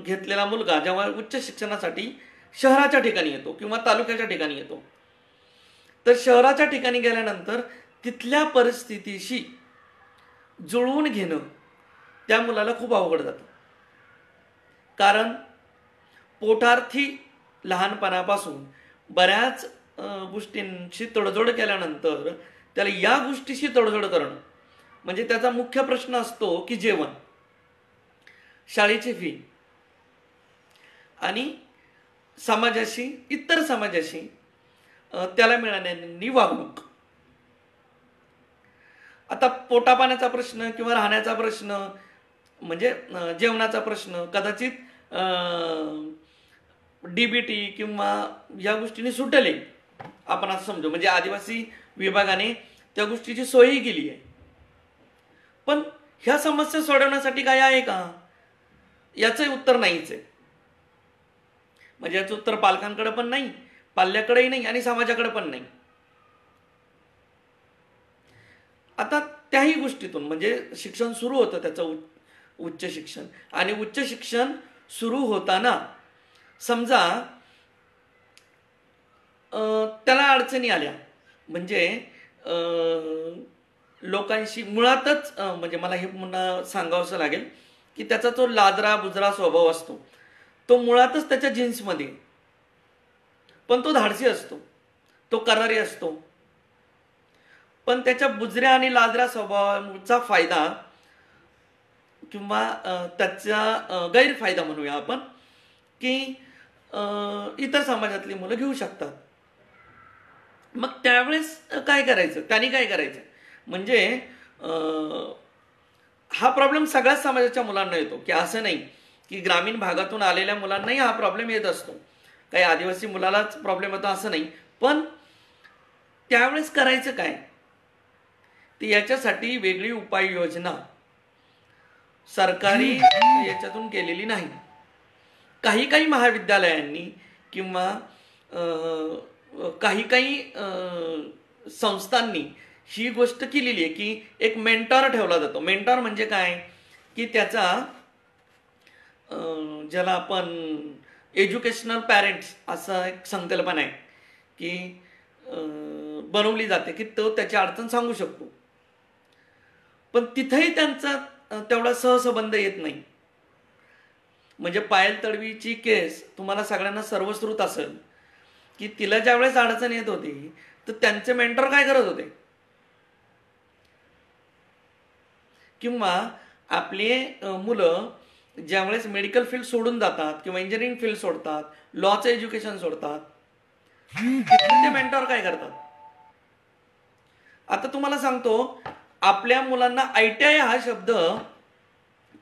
घेतलेला मुलगा जेव्हा उच्च शिक्षणासाठी शहराच्या ठिकाणी येतो किंवा तालुक्याच्या ठिकाणी येतो, तर शहराच्या ठिकाणी गेल्यानंतर तिथल्या परिस्थितीशी जुळवून घेणं त्या मुलाला खूप अवघड जातं. कारण पोटार्थी लहानपणापासून बऱ्याच गोष्टींशी तडजोड केल्यानंतर त्याला या गोष्टीशी तडजोड करणं म्हणजे त्याचा मुख्य प्रश्न असतो की जेवण, शाळेची फी आणि समाजाशी इतर समाजाशी त्याला मिळालेली वागणूक. आता पोटापाण्याचा प्रश्न किंवा राहण्याचा प्रश्न म्हणजे जेवणाचा प्रश्न कदाचित DBT किंवा या गोष्टीने सुटले आपण असं समजू, म्हणजे आदिवासी विभागाने त्या गोष्टीची सोयही केली आहे. पण ह्या समस्या सोडवण्यासाठी काय आहे का, याचंही उत्तर नाहीच आहे. म्हणजे याचं उत्तर पालकांकडे पण नाही, पाल्याकडेही नाही आणि समाजाकडे पण नाही. आता त्याही गोष्टीतून म्हणजे शिक्षण सुरू होतं त्याचं उच्च शिक्षण, आणि उच्च शिक्षण सुरू होताना समजा त्याला अडचणी आल्या म्हणजे लोकांशी मुळातच म्हणजे मला हे पुन्हा सांगावंसं लागेल की त्याचा तो लाजरा बुजरा स्वभाव असतो तो मुळातच त्याच्या जीन्समध्ये, पण तो धाडसी असतो, तो करारी असतो. पण त्याच्या बुजऱ्या आणि लाजऱ्या स्वभावाचा फायदा किंवा त्याचा गैरफायदा म्हणूया आपण की इतर समाजातली मुलं घेऊ शकतात. मग त्यावेळेस काय करायचं, त्यांनी काय करायचं म्हणजे हा प्रॉब्लेम सगळ्याच समाजाच्या मुलांना येतो की असं नाही की ग्रामीण भागातून आलेल्या मुलांनाही हा प्रॉब्लेम येत असतो, काही आदिवासी मुलालाच प्रॉब्लेम येतो असं नाही. पण त्यावेळेस करायचं काय, तर याच्यासाठी वेगळी उपाययोजना सरकारी याच्यातून केलेली नाही. काही महाविद्यालयांनी किंवा काही संस्थांनी ही गोष्ट केलेली आहे की एक मेंटॉर ठेवला जातो. मेंटॉर म्हणजे काय की त्याचा ज्याला आपण एज्युकेशनल पॅरेंट्स असं एक संकल्पना आहे की बनवली जाते की तो त्याची अडचण सांगू शकतो. पण तिथेही त्यांचा तेवढा सहसंबंध येत नाही. म्हणजे पायल तडवीची केस तुम्हाला सगळ्यांना सर्वश्रुत असेल की तिला ज्यावेळेस अडचण येत होती तर त्यांचे मेंटर काय करत होते, किंवा आपले मुलं ज्यावेळेस मेडिकल फील्ड सोडून जातात किंवा इंजिनिअरिंग फील्ड सोडतात, लॉचं एज्युकेशन सोडतात, ते मेंटॉर काय करतात. आता तुम्हाला सांगतो, आपल्या मुलांना ITI हा शब्द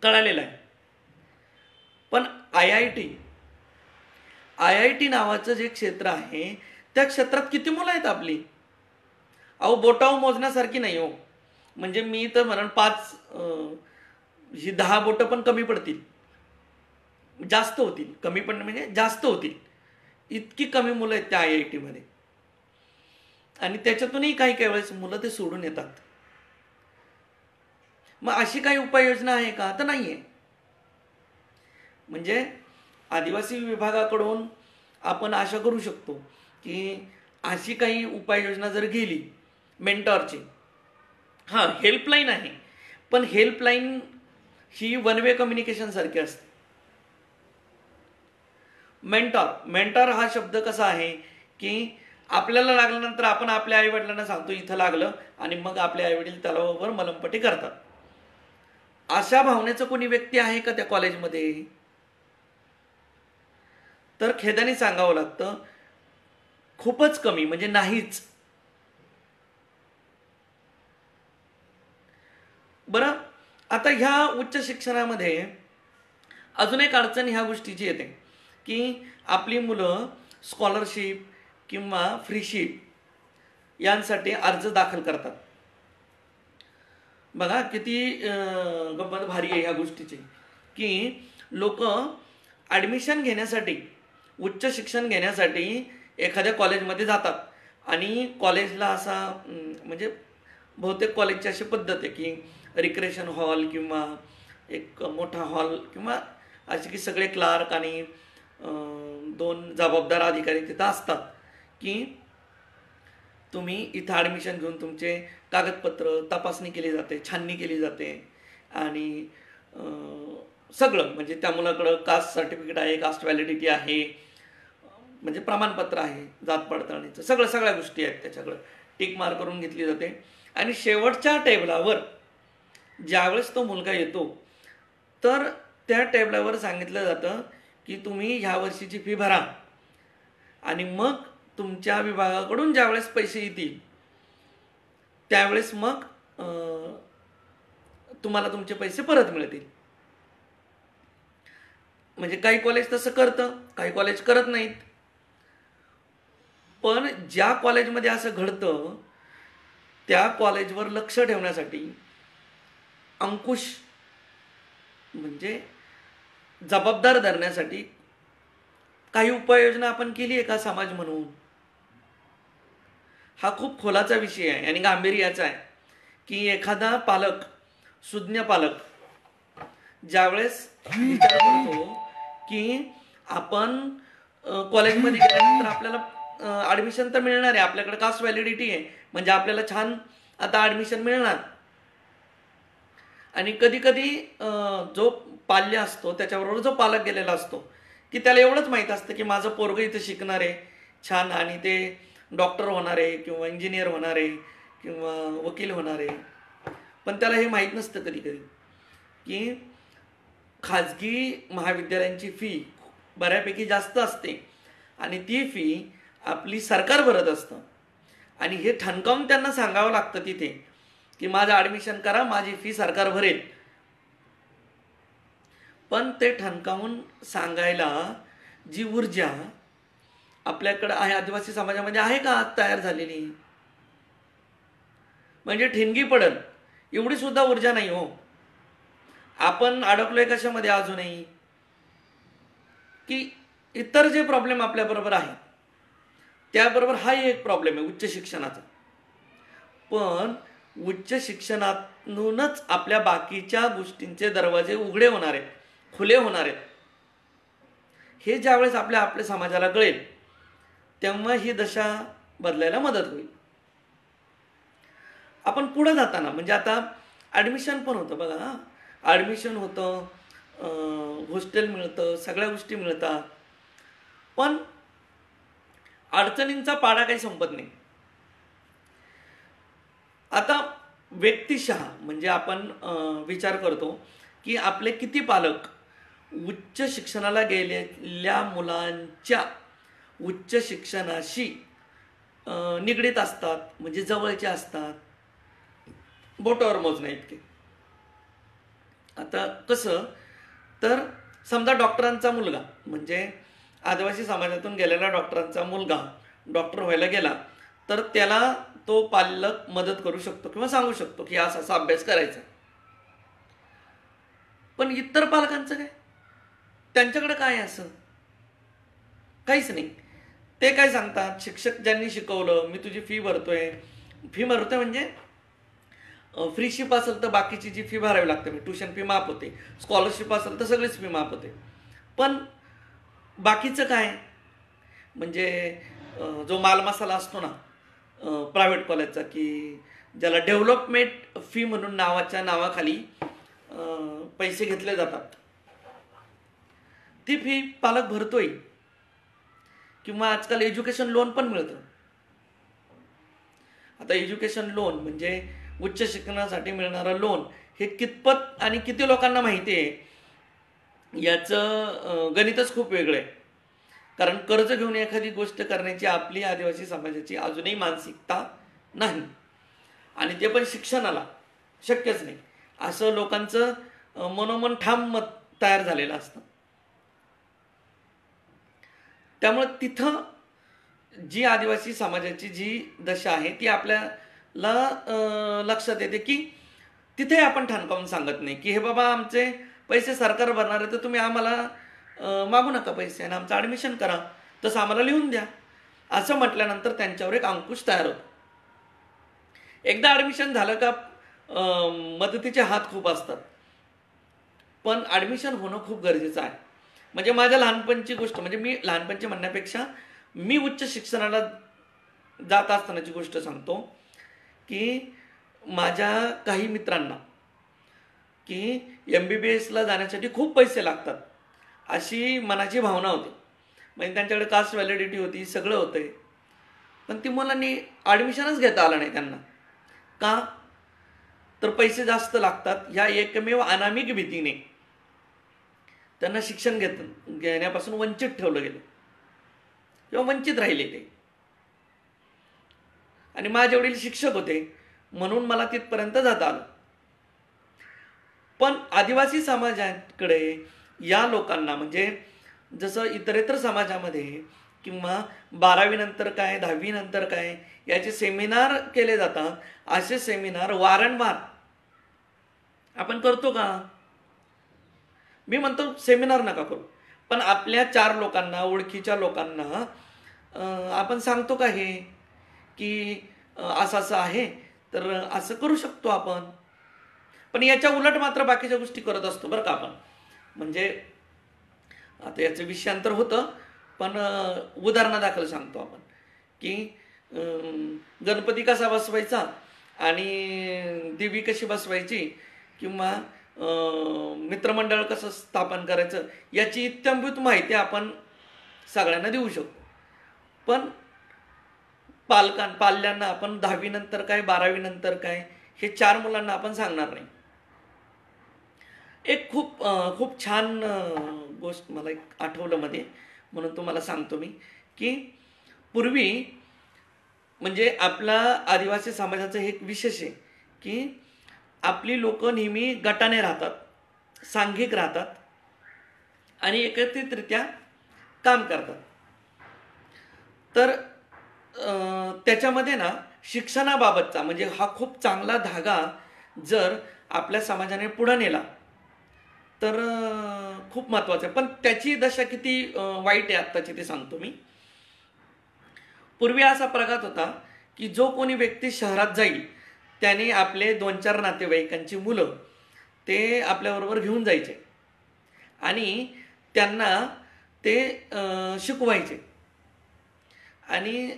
कळालेला आहे, पण IIT नावाचं जे क्षेत्र आहे त्या क्षेत्रात किती मुलं आहेत आपली, अहो बोटावर मोजण्यासारखी नाही हो. म्हणजे मी तर म्हणून 10 बोटं पण कमी पडतील, जास्त होतील, कमी पण म्हणजे जास्त होतील, इतकी कमी मुलं आहेत त्या IIT मध्ये. आणि त्याच्यातूनही काही वेळेस मुलं ते सोडून येतात. मग अशी काही उपाययोजना आहे का, तर नाही आहे. म्हणजे आदिवासी विभागाकडून आपण आशा करू शकतो की अशी काही उपाययोजना जर गेली मेंटॉरची, हां हेल्पलाईन आहे, पण हेल्पलाईन ही वन वे कम्युनिकेशन सारखी असते. मेंटॉर हा शब्द कसा आहे की आपल्याला लागल्यानंतर आपण आपल्या आईवडिलांना सांगतो इथं लागलं, आणि मग आपले आईवडील त्याला मलमपट्टी करतात. अशा भावनेचं कोणी व्यक्ती आहे का त्या कॉलेजमध्ये, तर खेदाने सांगावं लागतं खूपच कमी, म्हणजे नाहीच. बरं, आता ह्या उच्च शिक्षणामध्ये अजून एक अडचण ह्या गोष्टीची येते की आपली मुलं स्कॉलरशिप किंवा फ्रीशिप यांसाठी अर्ज दाखल करतात. बघा किती गंमत भारी आहे ह्या गोष्टीची की लोक ॲडमिशन घेण्यासाठी, उच्च शिक्षण घेण्यासाठी एखाद्या कॉलेजमध्ये जातात आणि कॉलेजला असा म्हणजे बहुतेक कॉलेजची अशी पद्धत आहे की रिक्रेशन हॉल किंवा एक मोठा हॉल किंवा असे की सगळे क्लार्क आणि 2 जबाबदार अधिकारी तिथं असतात की तुम्ही इथं ॲडमिशन घेऊन तुमचे कागदपत्र तपासणी केली जाते, छाननी केली जाते आणि सगळं म्हणजे त्या मुलाकडं कास्ट सर्टिफिकेट आहे, कास्ट व्हॅलिडिटी आहे, म्हणजे प्रमाणपत्र आहे, जात पडताळणीचं सगळ्या गोष्टी आहेत त्याच्याकडं, टिक मार्क करून घेतली जाते. आणि शेवटच्या टेबलावर ज्यावेळेस तो मुलगा येतो तर त्या टेबलावर सांगितलं जातं की तुम्ही ह्या वर्षीची फी भरा आणि मग तुमच्या विभागाकडून ज्यावेळेस पैसे येतील त्यावेळेस मग तुम्हाला तुमचे पैसे परत मिळतील. म्हणजे काही कॉलेज तसं करतं, काही कॉलेज करत नाहीत. पण ज्या कॉलेजमध्ये असं घडतं त्या कॉलेजवर लक्ष ठेवण्यासाठी अंकुश म्हणजे जबाबदार धरण्यासाठी काही उपाययोजना आपण केली आहे का समाज म्हणून? हा खूप खोलाचा विषय आहे आणि गांभीर्याचा आहे की एखादा पालक, सुज्ञ पालक ज्यावेळेस विचार करतो की आपण कॉलेजमध्ये गेल्यानंतर आपल्याला ॲडमिशन तर मिळणार आहे, आपल्याकडे कास्ट व्हॅलिडिटी आहे म्हणजे आपल्याला छान आता ॲडमिशन मिळणार. आणि कधी कधी जो पाल्य असतो त्याच्याबरोबर जो पालक गेलेला असतो की त्याला एवढंच माहीत असतं की माझं पोरगं इथं शिकणार आहे छान आणि ते डॉक्टर होणार आहे किंवा इंजिनियर होणार आहे किंवा वकील होणार आहे. पण त्याला हे माहीत नसतं कधी कधी की खाजगी महाविद्यालयांची फी बऱ्यापैकी जास्त असते आणि ती फी आपली सरकार भरत असतं आणि हे ठणकावून त्यांना सांगावं लागतं तिथे की माझं ॲडमिशन करा, माझी फी सरकार भरेल. पण ते ठणकावून सांगायला जी ऊर्जा आपल्याकडं आहे आदिवासी समाजामध्ये आहे का आज तयार झालेली? म्हणजे ठिणगी पडल एवढी सुद्धा ऊर्जा नाही हो. आपण अडकलोय कशामध्ये अजूनही की इतर जे प्रॉब्लेम आपल्याबरोबर आहेत त्याबरोबर हाही एक प्रॉब्लेम आहे उच्च शिक्षणाचा. पण उच्च शिक्षणातूनच आपल्या बाकीच्या गोष्टींचे दरवाजे उघडे होणार आहेत, खुले होणार आहेत. हे ज्यावेळेस आपल्या समाजाला कळेल तेव्हा ही दशा बदलायला मदत होईल. आपण पुढे जाताना म्हणजे आता ॲडमिशन पण होतं बघा, ॲडमिशन होतं, हॉस्टेल मिळतं, सगळ्या गोष्टी मिळतात, पण अडचणींचा पाडा काही संपत नाही. आता व्यक्तिशः म्हणजे आपण विचार करतो की आपले किती पालक उच्च शिक्षणाला गेलेल्या मुलांच्या उच्च शिक्षणाशी निगडीत असतात, म्हणजे जवळचे असतात, बोटावर मोजण्या इतके. आता कसं तर समजा डॉक्टरांचा मुलगा म्हणजे आदिवासी समाजातून गेलेला डॉक्टरांचा मुलगा डॉक्टर व्हायला गेला तर त्याला तो पालक मदत करू शकतो किंवा सांगू शकतो की असा असा अभ्यास करायचा. पण इतर पालकांचं काय? त्यांच्याकडे काय असं काहीच नाही. ते काय सांगतात, शिक्षक ज्यांनी शिकवलं मी तुझी फी भरतोय म्हणजे फ्रीशिप असेल तर बाकीची जी फी भरावी लागते, मी ट्युशन फी माफ होते, स्कॉलरशिप असेल तर सगळीच फी माफ होते. पण बाकीचं काय म्हणजे जो मालमसाला असतो ना प्रायव्हेट कॉलेजचा की ज्याला डेव्हलपमेंट फी म्हणून नावाखाली पैसे घेतले जातात, ती फी पालक भरतोय. किंवा आजकाल एज्युकेशन लोन पण मिळतं. आता एज्युकेशन लोन म्हणजे उच्च शिक्षणासाठी मिळणारं लोन हे कितपत आणि किती लोकांना माहिती आहे याचं गणितच खूप वेगळं आहे. कारण कर्ज घेऊन एखादी गोष्ट करण्याची आपली आदिवासी समाजाची अजूनही मानसिकता नाही आणि ते पण शिक्षणाला शक्यच नाही. असं लोकांचं मनोमन ठाम मत तयार झालेलं असतं. त्यामुळे तिथं जी आदिवासी समाजाची जी दशा आहे ती आपल्याला लक्षात येते की तिथे आपण ठणकावून सांगत नाही की हे बाबा आमचे पैसे सरकार भरणार आहे तर तुम्ही आम्हाला मागू नका पैसे आणि आमचं ॲडमिशन करा, तसं आम्हाला लिहून द्या, असं म्हटल्यानंतर त्यांच्यावर एक अंकुश तयार होतो. एकदा ॲडमिशन झालं का मदतीचे हात खूप असतात, पण ॲडमिशन होणं खूप गरजेचं आहे. म्हणजे माझ्या लहानपणची गोष्ट, म्हणजे मी लहानपणची म्हणण्यापेक्षा मी उच्च शिक्षणाला जात असतानाची गोष्ट सांगतो की माझ्या काही मित्रांना की MBBSला जाण्यासाठी खूप पैसे लागतात अशी मनाची भावना होती. म्हणजे त्यांच्याकडे कास्ट व्हॅलिडिटी होती, सगळं होतं, पण ती मुलांनी ॲडमिशनच घेता आलं नाही त्यांना. का? तर पैसे जास्त लागतात ह्या एकमेव अनामिक भीतीने त्यांना शिक्षण घेण्यापासून वंचित ठेवलं गेलं किंवा वंचित राहिले ते. आणि माझे वडील शिक्षक होते म्हणून मला तिथपर्यंत जाता आलं. पण आदिवासी समाजाकडे या लोकांना, म्हणजे जसं इतरेतर समाजामध्ये किंवा 12वी नंतर काय 10वी नंतर काय याचे सेमिनार केले जातात, असे सेमिनार वारंवार आपण करतो का? मी म्हणतो सेमिनार नका करू, पण आपल्या 4 लोकांना, ओळखीच्या लोकांना आपण सांगतो का हे की असं असं आहे तर असं करू शकतो आपण. पण याच्या उलट मात्र बाकीच्या गोष्टी करत असतो बरं का आपण. म्हणजे आता याचं विषयांतर होतं, पण उदाहरणादाखल सांगतो आपण की गणपती कसा बसवायचा आणि देवी कशी बसवायची किंवा मित्रमंडळ कसं स्थापन करायचं याची इत्थंभूत माहिती आपण सगळ्यांना देऊ शकतो. पण पाल्यांना आपण 10वी नंतर काय 12वी नंतर काय हे 4 मुलांना आपण सांगणार नाही. एक खूप छान गोष्ट मला एक आठवलं मध्ये, म्हणून तुम्हाला सांगतो मी की पूर्वी म्हणजे आपला आदिवासी समाजाचं हे एक विशेष आहे की आपली लोक नेहमी गटाने राहतात, सांघिक राहतात आणि एकत्रितरित्या काम करतात. तर त्याच्यामध्ये ना शिक्षणाबाबतचा म्हणजे हा खूप चांगला धागा जर आपल्या समाजाने पुढे नेला तर खूप महत्त्वाचं आहे. पण त्याची दशा किती वाईट आहे आत्ताची ते सांगतो मी. पूर्वी असा प्रघात होता की जो कोणी व्यक्ती शहरात जाईल त्याने आपले 2-4 नातेवाईकांची मुलं ते आपल्याबरोबर घेऊन जायचे आणि त्यांना ते शिकवायचे. आणि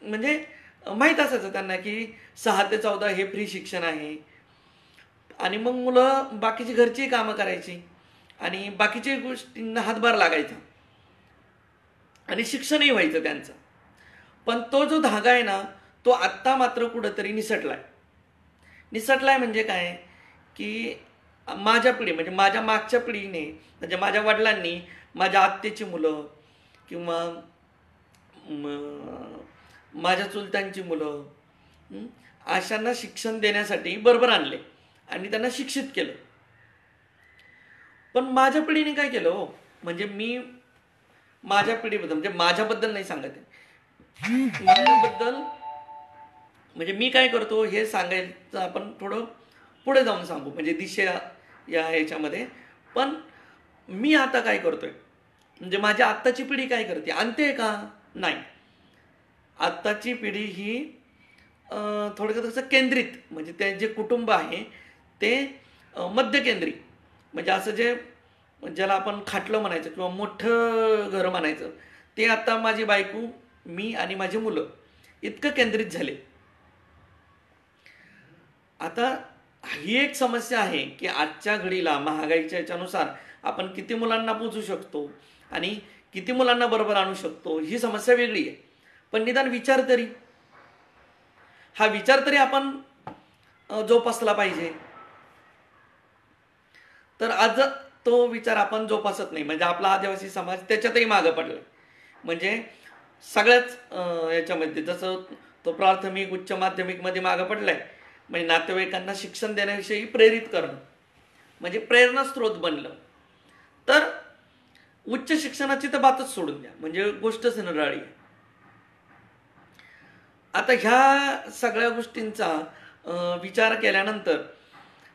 म्हणजे माहीत असायचं त्यांना की 6 ते 14 हे फ्री शिक्षण आहे. आणि मग मुलं बाकीची घरची कामं करायची आणि बाकीच्या गोष्टींना हातभार लागायचा आणि शिक्षणही व्हायचं त्यांचं. पण तो जो धागा आहे ना तो आत्ता मात्र कुठंतरी निसटलाय म्हणजे काय की माझ्या पिढी म्हणजे माझ्या मागच्या पिढीने, म्हणजे माझ्या वडिलांनी माझ्या आत्याची मुलं किंवा माझ्या चुलत्यांची मुलं अशांना शिक्षण देण्यासाठी बरोबर आणले आणि त्यांना शिक्षित केलं. पण माझ्या पिढीने काय केलं हो, म्हणजे मी माझ्या पिढीबद्दल म्हणजे माझ्याबद्दल नाही सांगत आहे, माझ्याबद्दल म्हणजे मी काय करतो हे सांगायचं आपण थोडं पुढे जाऊन सांगू म्हणजे दिशा या ह्याच्यामध्ये. पण मी आता काय करतोय म्हणजे माझ्या आत्ताची पिढी काय करते, आणते का? नाही. आत्ताची पिढी ही थोडक्यात असं केंद्रित म्हणजे ते जे कुटुंब आहे ते मध्यकेंद्री म्हणजे असं जे ज्याला आपण खाटलं म्हणायचं किंवा मोठं घर म्हणायचं ते आता माझी बायको, मी आणि माझी मुलं इतकं केंद्रित झाले. आता ही एक समस्या आहे की आजच्या घडीला महागाईच्या याच्यानुसार आपण किती मुलांना पोचू शकतो आणि किती मुलांना बरोबर आणू शकतो ही समस्या वेगळी आहे. पण निदान विचार तरी आपण जोपासला पाहिजे. तर आज तो विचार आपण जोपासत नाही म्हणजे आपला आदिवासी समाज त्याच्यातही मागं पडला. म्हणजे सगळ्याच याच्यामध्ये जसं तो प्राथमिक उच्च माध्यमिकमध्ये मागं पडलाय म्हणजे नातेवाईकांना शिक्षण देण्याविषयी प्रेरित करणं म्हणजे प्रेरणास्त्रोत बनलं. तर उच्च शिक्षणाची तर बातच सोडून द्या, म्हणजे गोष्टच निराळी आहे. आता ह्या सगळ्या गोष्टींचा विचार केल्यानंतर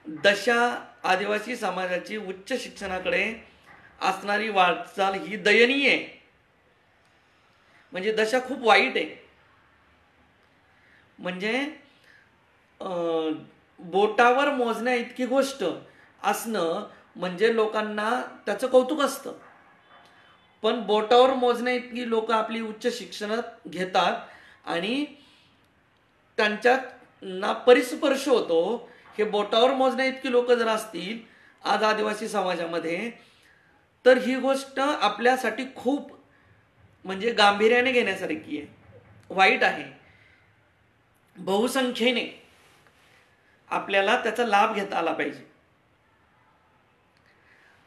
दशा आदिवासी समाजाची उच्च शिक्षणाकडे असणारी वाटचाल ही दयनीय आहे. म्हणजे दशा खूप वाईट आहे. म्हणजे बोटावर मोजण्या इतकी गोष्ट असणं म्हणजे लोकांना त्याचं कौतुक असतं, पण बोटावर मोजण्या इतकी लोक आपली उच्च शिक्षणात घेतात आणि त्यांच्यात परिस्पर्श होतो. हे बोटावर मोजण्या इतकी लोक जर असतील आज आदिवासी समाजामध्ये, तर ही गोष्ट आपल्यासाठी खूप म्हणजे गांभीर्याने घेण्यासारखी आहे, वाईट आहे. बहुसंख्येने आपल्याला त्याचा लाभ घेता आला पाहिजे.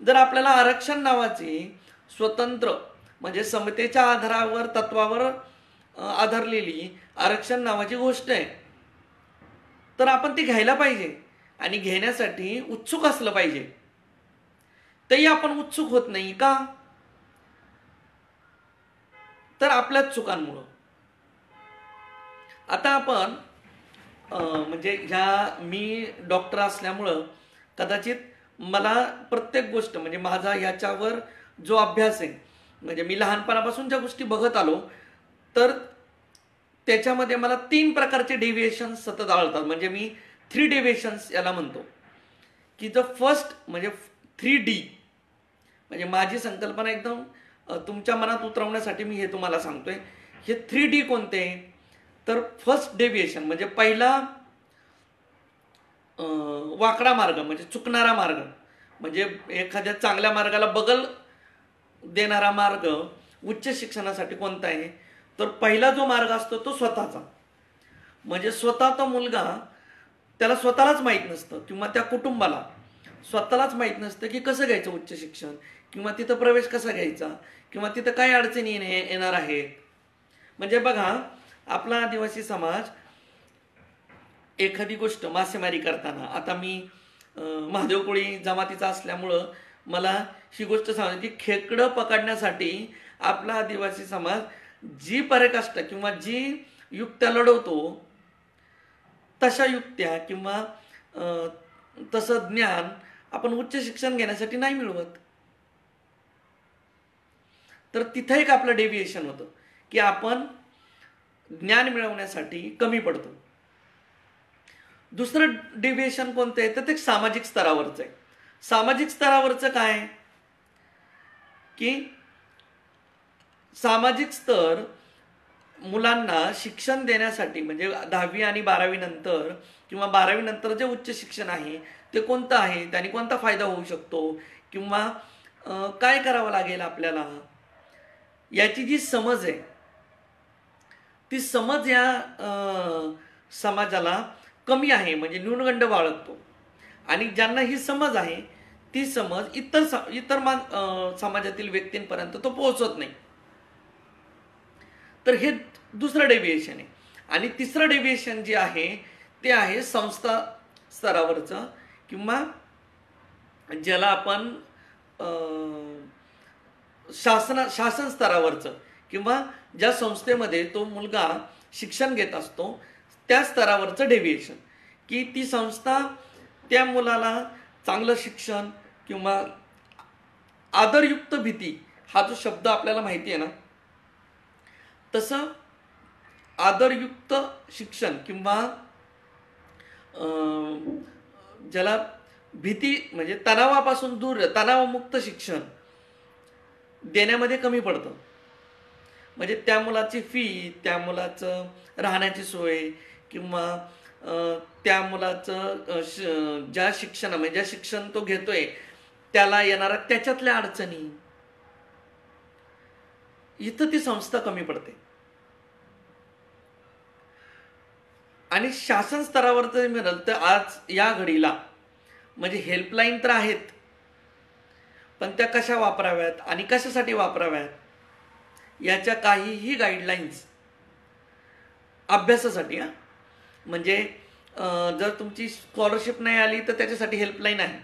जर आपल्याला आरक्षण नावाची स्वतंत्र म्हणजे समतेच्या आधारावर तत्वावर आधारलेली आरक्षण नावाची गोष्ट आहे, तर आपण ती घ्यायला पाहिजे आणि घेण्यासाठी उत्सुक असलं पाहिजे. तरी आपण उत्सुक होत नाही का? तर आपल्याच चुकांमुळं. आता आपण म्हणजे मी डॉक्टर असल्यामुळं कदाचित मला प्रत्येक गोष्ट म्हणजे माझा ह्याच्यावर जो अभ्यास आहे, म्हणजे मी लहानपणापासून ज्या गोष्टी बघत आलो, तर त्याच्यामध्ये मला 3 प्रकारचे डेव्हिएशन्स सतत आढळतात. म्हणजे मी 3 डेव्हिएशन्स याला म्हणतो की द फर्स्ट म्हणजे 3D. म्हणजे माझी संकल्पना एकदम तुमच्या मनात उतरवण्यासाठी मी हे तुम्हाला सांगतोय. हे 3D कोणते? तर फर्स्ट डेव्हिएशन म्हणजे पहिला वाकडा मार्ग म्हणजे चुकणारा मार्ग, म्हणजे एखाद्या चांगल्या मार्गाला बगल देणारा मार्ग उच्च शिक्षणासाठी कोणता आहे? तर पहिला जो मार्ग असतो तो स्वतःचा. म्हणजे स्वतःचा मुलगा त्याला स्वतःलाच माहीत नसतं किंवा त्या कुटुंबाला स्वतःलाच माहीत नसतं की कसं घ्यायचं उच्च शिक्षण, किंवा तिथं प्रवेश कसा घ्यायचा, किंवा तिथं काय अडचणी येणार आहेत. म्हणजे बघा, आपला आदिवासी समाज एखादी गोष्ट मासेमारी करताना, आता मी महादेव कोळी जमातीचा असल्यामुळं मला ही गोष्ट सांगते की खेकडं पकडण्यासाठी आपला आदिवासी समाज जी पराकाष्ठा किंवा जी युक्त्या लढवतो, तशा युक्त्या किंवा तसं ज्ञान आपण उच्च शिक्षण घेण्यासाठी नाही मिळवत. तर तिथं एक आपलं डेव्हिएशन होतं की आपण ज्ञान मिळवण्यासाठी कमी पडतो. दुसरं डेव्हिएशन कोणतं आहे? तर ते सामाजिक स्तरावरचं आहे. सामाजिक स्तरावरचं काय की सामाजिक स्तर मुलांना शिक्षण देण्यासाठी म्हणजे 10वी आणि 12वी नंतर किंवा 12वी नंतर जे उच्च शिक्षण आहे ते कोणतं आहे, त्याने कोणता फायदा होऊ शकतो, किंवा काय करावं लागेल आपल्याला, याची जी समज आहे ती समज या समाजाला कमी आहे, म्हणजे न्यूनगंड बाळगतो. आणि ज्यांना ही समज आहे ती समज इतर समाजातील व्यक्तींपर्यंत तो पोहोचत नाही. तर हे दुसरं डेव्हिएशन आहे. आणि तिसरं डेव्हिएशन जे आहे ते आहे संस्था स्तरावरचं, किंवा ज्याला आपण शासन स्तरावरचं, किंवा ज्या संस्थेमध्ये तो मुलगा शिक्षण घेत असतो त्या स्तरावरचं डेव्हिएशन, की ती संस्था त्या मुलाला चांगलं शिक्षण किंवा आदरयुक्त भीती, हा जो शब्द आपल्याला माहिती आहे ना, तसं आदरयुक्त शिक्षण किंवा ज्याला भीती म्हणजे तणावापासून दूर, तणावमुक्त शिक्षण देण्यामध्ये कमी पडतं. म्हणजे त्या मुलाची फी, त्या मुलाचं राहण्याची सोय, किंवा त्या मुलाचं ज्या शिक्षण तो घेतोय त्याला येणारा त्याच्यातल्या अडचणी, इथं ती संस्था कमी पडते. आणि शासन स्तरावर जर मिळालं तर आज या घडीला म्हणजे हेल्पलाईन तर आहेत, पण त्या कशा वापराव्यात आणि कशासाठी वापराव्यात याच्या काहीही गाईडलाईन्स अभ्यासासाठी म्हणजे जर तुमची स्कॉलरशिप नाही आली तर त्याच्यासाठी हेल्पलाईन आहे,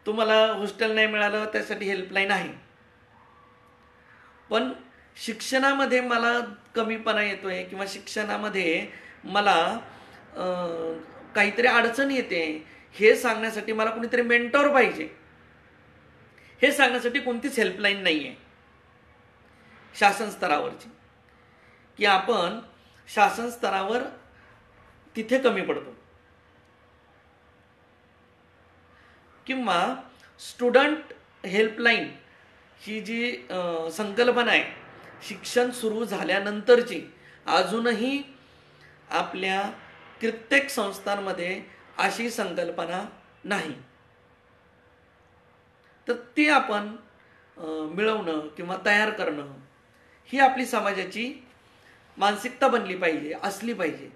तुम्हाला हॉस्टेल नाही मिळालं त्यासाठी हेल्पलाईन आहे. पण शिक्षणामध्ये मला कमीपणा येतोय किंवा शिक्षणामध्ये मला काहीतरी अडचण येते हे सांगण्यासाठी मला कोणीतरी मेंटॉर पाहिजे. हे सांगण्यासाठी कोणतीच हेल्पलाईन नाही आहे शासन स्तरावरची, की आपण शासन स्तरावर तिथे कमी पडतो. किंवा स्टुडंट हेल्पलाईन ही जी संकल्पना आहे शिक्षण सुरू झाल्यानंतरची, अजूनही आपल्या कित्येक संस्थांमध्ये अशी संकल्पना नाही. तर ती आपण मिळवणं किंवा तयार करणं ही आपली समाजाची मानसिकता बनली पाहिजे, असली पाहिजे.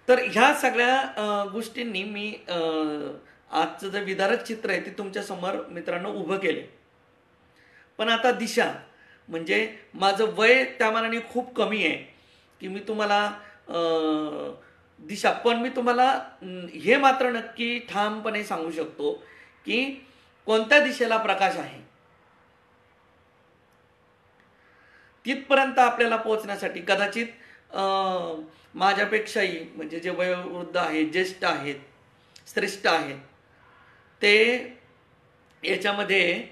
तर ह्या सगळ्या गोष्टींनी मी आजचं जे विदारक चित्र आहे ते तुमच्यासमोर मित्रांनो उभं केले. पण आता दिशा म्हणजे माझं वय त्या मानाने खूप कमी आहे की मी तुम्हाला दिशा, पण मी तुम्हाला हे मात्र नक्की ठामपणे सांगू शकतो की कोणत्या दिशेला प्रकाश आहे. तिथपर्यंत आपल्याला पोहोचण्यासाठी कदाचित माझ्यापेक्षाही म्हणजे जे वयोवृद्ध आहेत, ज्येष्ठ आहेत, श्रेष्ठ आहेत, ते याच्यामध्ये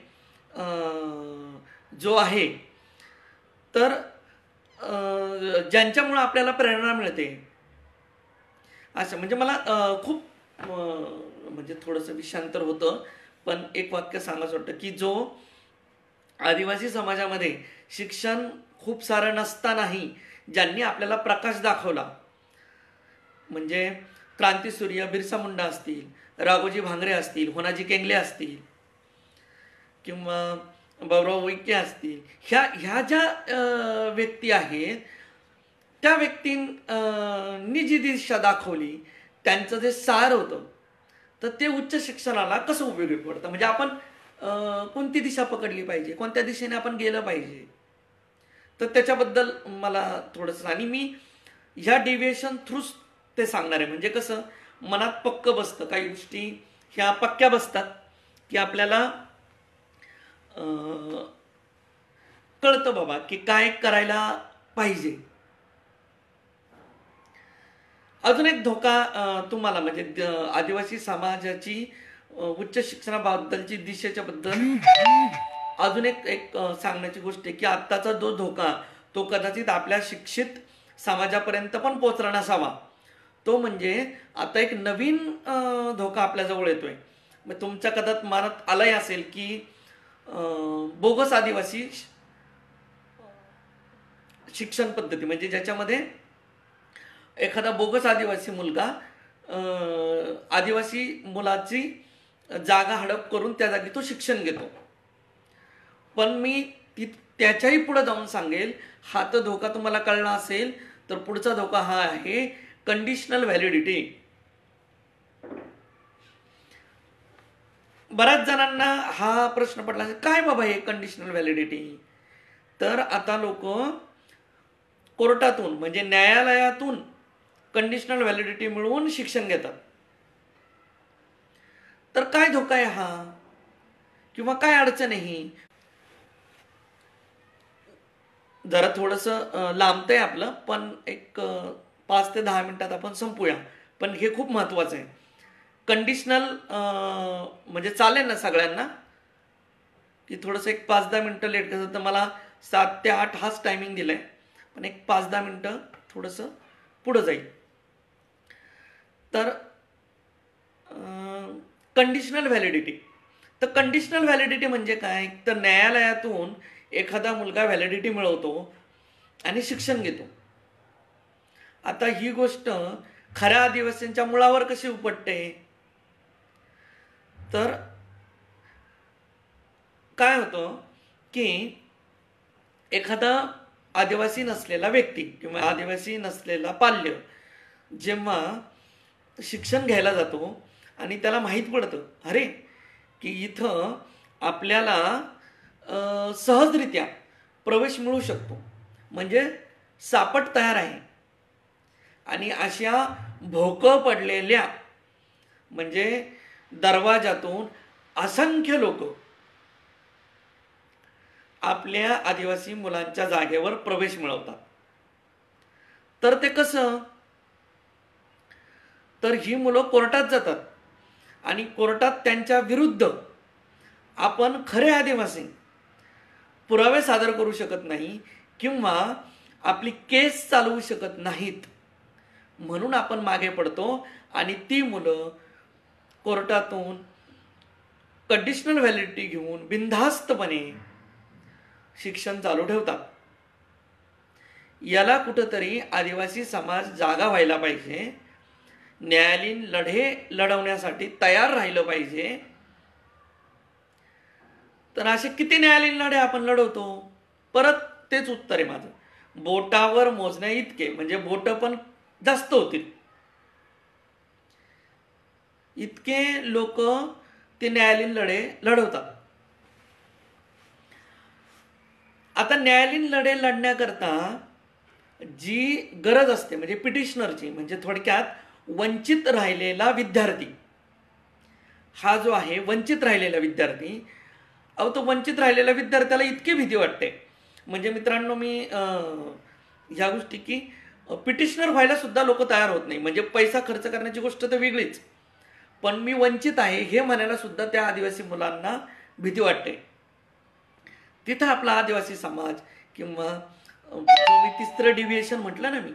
जो आहे तर ज्यांच्यामुळे आपल्याला प्रेरणा मिळते असं. म्हणजे मला खूप म्हणजे थोडंसं विषयांतर होतं, पण एक वाक्य सांगायचं वाटतं की जो आदिवासी समाजामध्ये शिक्षण खूप सारं नसतानाही ज्यांनी आपल्याला प्रकाश दाखवला, म्हणजे क्रांतीसूर्य बिरसा मुंडा असतील, राघोजी भांगरे असतील, होनाजी केंगले असतील किंवा बाबुराव उईके असतील, ह्या ज्या व्यक्ती आहेत त्या व्यक्तींनी जी दिशा दाखवली, त्यांचं जे सार होतं, तर ते उच्च शिक्षणाला कसं उपयोगी पडतं. म्हणजे आपण कोणती दिशा पकडली पाहिजे, कोणत्या दिशेने आपण गेलं पाहिजे, तर त्याच्याबद्दल मला थोडंसं, आणि मी ह्या डेव्हिएशन थ्रूच ते सांगणार आहे. म्हणजे कसं मनात पक्क बसतं, काही गोष्टी ह्या पक्क्या बसतात की आपल्याला कळतं बाबा की काय करायला पाहिजे. अजून एक धोका तुम्हाला म्हणजे आदिवासी समाजाची उच्च शिक्षणाबद्दलची दिशेच्या बद्दल अजून एक सांगण्याची गोष्ट आहे की आत्ताचा जो धोका तो कदाचित आपल्या शिक्षित समाजापर्यंत पण पोचला नसावा. तो म्हणजे आता एक नवीन धोका आपल्याजवळ येतोय. मग तुमच्या कदाचित मनात आलंय असेल की बोगस आदिवासी शिक्षण पद्धती, म्हणजे ज्याच्यामध्ये एखादा बोगस आदिवासी मुलगा आदिवासी मुलाची जागा हडप करून त्या जागी तो शिक्षण घेतो. पण मी त्याच्याही पुढे जाऊन सांगेल, हा तर धोका तुम्हाला कळला असेल, तर पुढचा धोका हा आहे कंडिशनल व्हॅलिडिटी. बऱ्याच जणांना हा प्रश्न पडला असेल, काय बाबा हे कंडिशनल व्हॅलिडिटी. तर आता लोक कोर्टातून म्हणजे न्यायालयातून कंडिशनल व्हॅलिडिटी मिळवून शिक्षण घेतात. तर काय धोका आहे हा, किंवा काय अडचण आहे. जरा थोडंसं लांबतंय आपलं, पण एक 5 ते 10 मिनिटात आपण संपूया. पण हे खूप महत्वाचं आहे. कंडिशनल म्हणजे चालेल ना सगळ्यांना की थोडंसं एक 5-10 मिनिटं लेट करतं, तर मला 7 ते 8 हाच टायमिंग दिलाय, पण एक 5-10 मिनिटं थोडंसं पुढं जाईल. तर कंडिशनल व्हॅलिडिटी, तर कंडिशनल व्हॅलिडिटी म्हणजे काय, तर न्यायालयातून एखादा मुलगा व्हॅलिडिटी मिळवतो आणि शिक्षण घेतो. आता ही गोष्ट खऱ्या आदिवासींच्या मुळावर कशी उपटते, तर काय होतं की एखादा आदिवासी नसलेला व्यक्ती किंवा आदिवासी नसलेला पाल्य जेव्हा शिक्षण घ्यायला जातो आणि त्याला माहीत पडतं, अरे की इथं आपल्याला सहजरित्या प्रवेश मिळू शकतो, म्हणजे सापट तयार आहे, आणि अशा भोकं पडलेल्या म्हणजे दरवाजातून असंख्य लोक आपल्या आदिवासी मुलांच्या जागेवर प्रवेश मिळवतात. तर ते कसं, तर ही मुलं कोर्टात जातात आणि कोर्टात त्यांच्या विरुद्ध आपण खरे आदिवासी पुरावे सादर करू शकत नाही किंवा आपली केस चालवू शकत नाहीत, म्हणून आपण मागे पडतो आणि ती मुलं कोर्टातून कंडिशनल व्हॅलिडिटी घेऊन बिनधास्तपणे शिक्षण चालू ठेवतात. याला कुठंतरी आदिवासी समाज जागा व्हायला पाहिजे, न्यायालयीन लढे लढवण्यासाठी तयार राहिलं पाहिजे. तर असे किती न्यायालयीन लढे आपण लढवतो? परत तेच उत्तर आहे माझं, बोटावर मोजण्या इतके, म्हणजे बोट पण जास्त होतील इतके लोक ते न्यायालयीन लढे लढवतात. आता न्यायालयीन लढे लढण्याकरता जी गरज असते म्हणजे पिटिशनरची, म्हणजे थोडक्यात वंचित राहिलेला विद्यार्थी, हा जो आहे वंचित राहिलेला विद्यार्थी, तो वंचित राहिलेल्या विद्यार्थ्याला इतकी भीती वाटते, म्हणजे मित्रांनो मी ह्या गोष्टी की पिटिशनर व्हायला सुद्धा लोक तयार होत नाही. म्हणजे पैसा खर्च करण्याची गोष्ट तर वेगळीच, पण मी वंचित आहे हे म्हणायला सुद्धा त्या आदिवासी मुलांना भीती वाटते. तिथं आपला आदिवासी समाज किंवा मी तिसरं डिव्हिएशन म्हटलं ना मी,